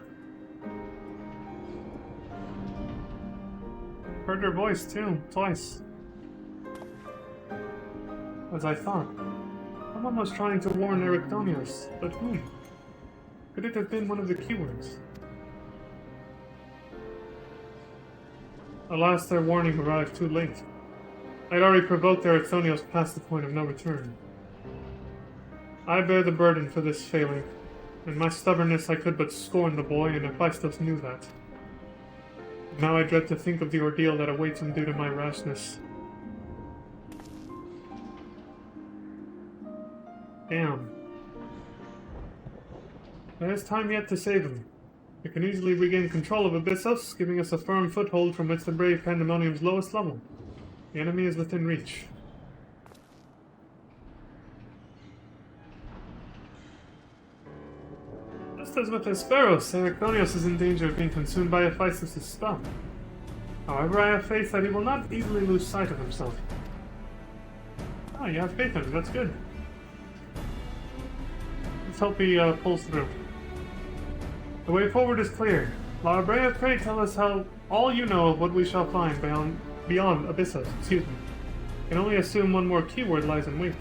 Heard her voice too, twice. As I thought. Someone was trying to warn Ericthonios, but whom? Could it have been one of the keywords? Alas, their warning arrived too late. I had already provoked Ericthonios past the point of no return. I bear the burden for this failing. In my stubbornness I could but scorn the boy, and Abyssos knew that. Now I dread to think of the ordeal that awaits him due to my rashness. Damn. There is time yet to save him. We can easily regain control of Abyssos, giving us a firm foothold from which to brave Pandemonium's lowest level. The enemy is within reach. Just as with Hesperos, Ericthonios is in danger of being consumed by Abyssos' spell. However, I have faith that he will not easily lose sight of himself. Oh, you have faith in him, that's good. hope he pulls through. The way forward is clear. Lahabrea, pray tell us how all you know of what we shall find beyond Abyssos. Excuse me. Can only assume one more keyword lies in wait.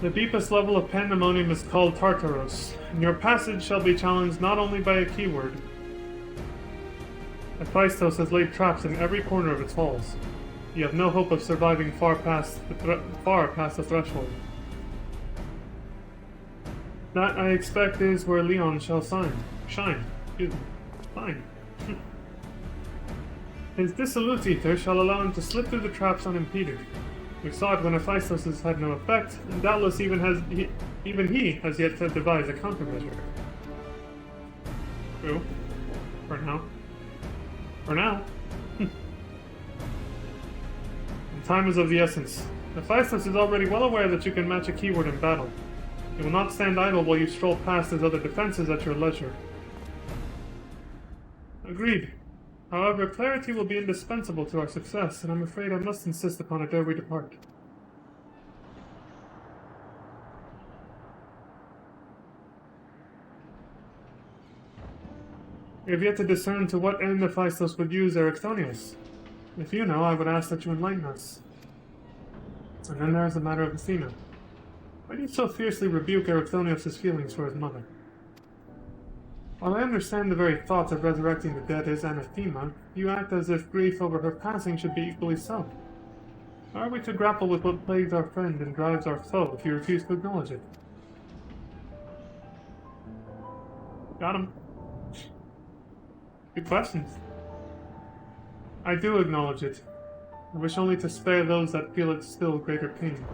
The deepest level of pandemonium is called Tartarus, and your passage shall be challenged not only by a keyword. Abyssos has laid traps in every corner of its halls. You have no hope of surviving far past the threshold. That, I expect, is where Leon shall shine. Excuse me. Fine. His dissolute ether shall allow him to slip through the traps unimpeded. We saw it when Abyssos had no effect, and doubtless even he has yet to devise a countermeasure. True. For now. For now. Time is of the essence. Abyssos is already well aware that you can match a keyword in battle. He will not stand idle while you stroll past his other defenses at your leisure. Agreed. However, clarity will be indispensable to our success, and I'm afraid I must insist upon it ere we depart. We have yet to discern to what end Abyssos would use Ericthonius. If you know, I would ask that you enlighten us. And then there is the matter of Athena. Why do you so fiercely rebuke Ericthonius' feelings for his mother? While I understand the very thought of resurrecting the dead is anathema, you act as if grief over her passing should be equally so. How are we to grapple with what plagues our friend and drives our foe if you refuse to acknowledge it? Got him. Good questions. I do acknowledge it. I wish only to spare those that feel its still greater pain.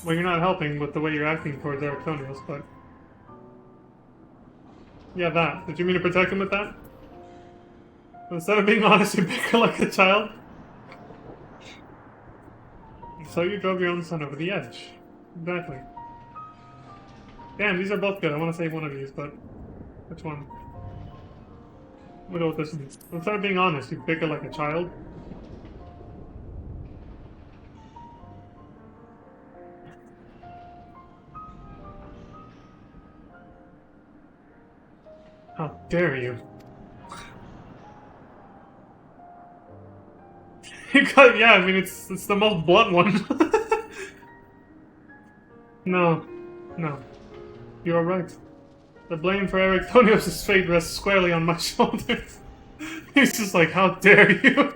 Well, you're not helping with the way you're acting towards Ericthonius, but... Yeah, that. Did you mean to protect him with that? Instead of being honest, you pick her like a child? So you drove your own son over the edge. Exactly. Damn, these are both good. I want to save one of these, but... Which one? We'll go with this one. Instead of being honest, you pick her like a child. How dare you? Yeah, I mean, it's the most blunt one. No. You're right. The blame for Ericthonius' fate rests squarely on my shoulders. He's just like, how dare you?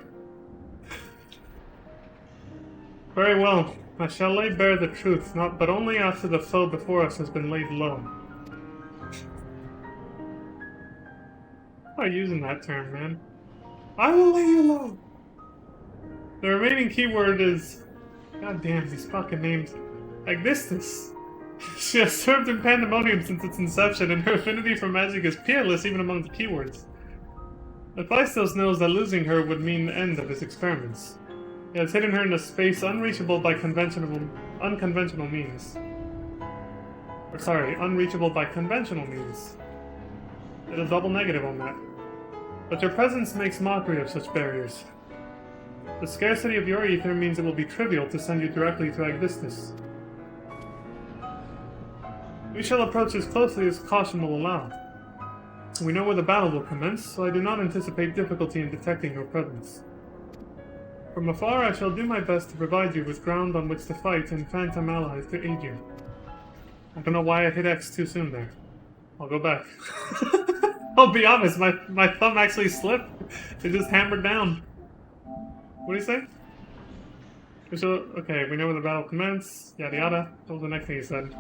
Very well. I shall lay bare the truth, but only after the foe before us has been laid low. Why are you using that term, man? I will lay you low. The remaining keyword is... God damn, these fucking names. Abyssos. She has served in pandemonium since its inception, and her affinity for magic is peerless even among the keywords. Abyssos knows that losing her would mean the end of his experiments. He has hidden her in a space unreachable by unconventional means. Unreachable by conventional means. There's a double negative on that. But your presence makes mockery of such barriers. The scarcity of your ether means it will be trivial to send you directly to Abyssos. We shall approach as closely as caution will allow. We know where the battle will commence, so I do not anticipate difficulty in detecting your presence. From afar, I shall do my best to provide you with ground on which to fight and phantom allies to aid you. I don't know why I hit X too soon there. I'll go back. I'll be honest, my thumb actually slipped. It just hammered down. What do you say? Okay, we know where the battle commence. Yada yada. What was the next thing he said?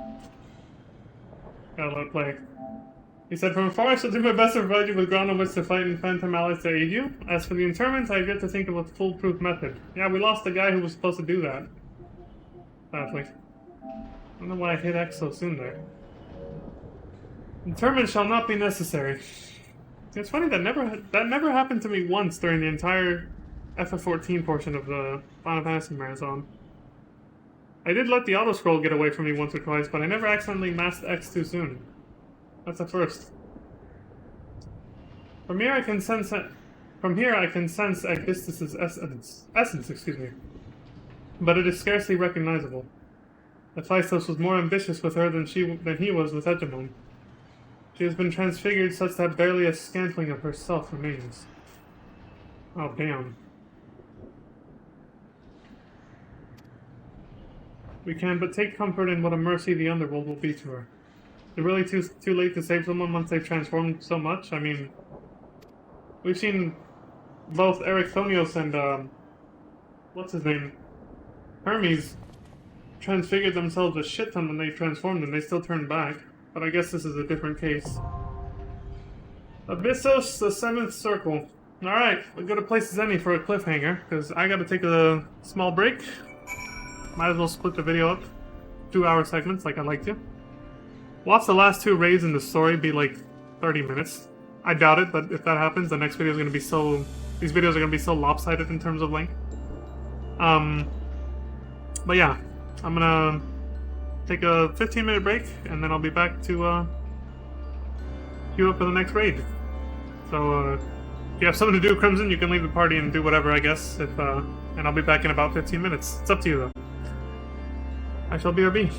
Gotta let it play. He said, from afar I shall do my best to provide you with ground on which to fight and phantom allies to aid you. As for the interment, I have yet to think of a foolproof method. Yeah, we lost the guy who was supposed to do that. Sadly. I don't know why I hit X so soon there. Interment shall not be necessary. It's funny, that never happened to me once during the entire FF14 portion of the Final Fantasy Marathon. I did let the auto-scroll get away from me once or twice, but I never accidentally masked X too soon. That's a first. From here I can sense Abyssos' essence, excuse me. but it is scarcely recognizable. Abyssos was more ambitious with her than he was with Hegemon. She has been transfigured such that barely a scantling of herself remains. Oh, damn. We can but take comfort in what a mercy the underworld will be to her. Is it really too late to save someone once they've transformed so much? I mean, we've seen both Ericthonios and, what's his name? Hermes transfigured themselves a shit ton when they transformed and they still turned back. But I guess this is a different case. Abyssos, the 7th circle. Alright, we'll go to Places Any for a cliffhanger, because I gotta take a small break. Might as well split the video up. 2-hour segments, like I like to. Watch the last 2 raids in the story be like 30 minutes. I doubt it, but if that happens, the next video is gonna be so... These videos are gonna be so lopsided in terms of length. But yeah, I'm gonna take a 15-minute break, and then I'll be back to queue up for the next raid. So, if you have something to do, Crimson, you can leave the party and do whatever, I guess. And I'll be back in about 15 minutes. It's up to you, though. I shall BRB.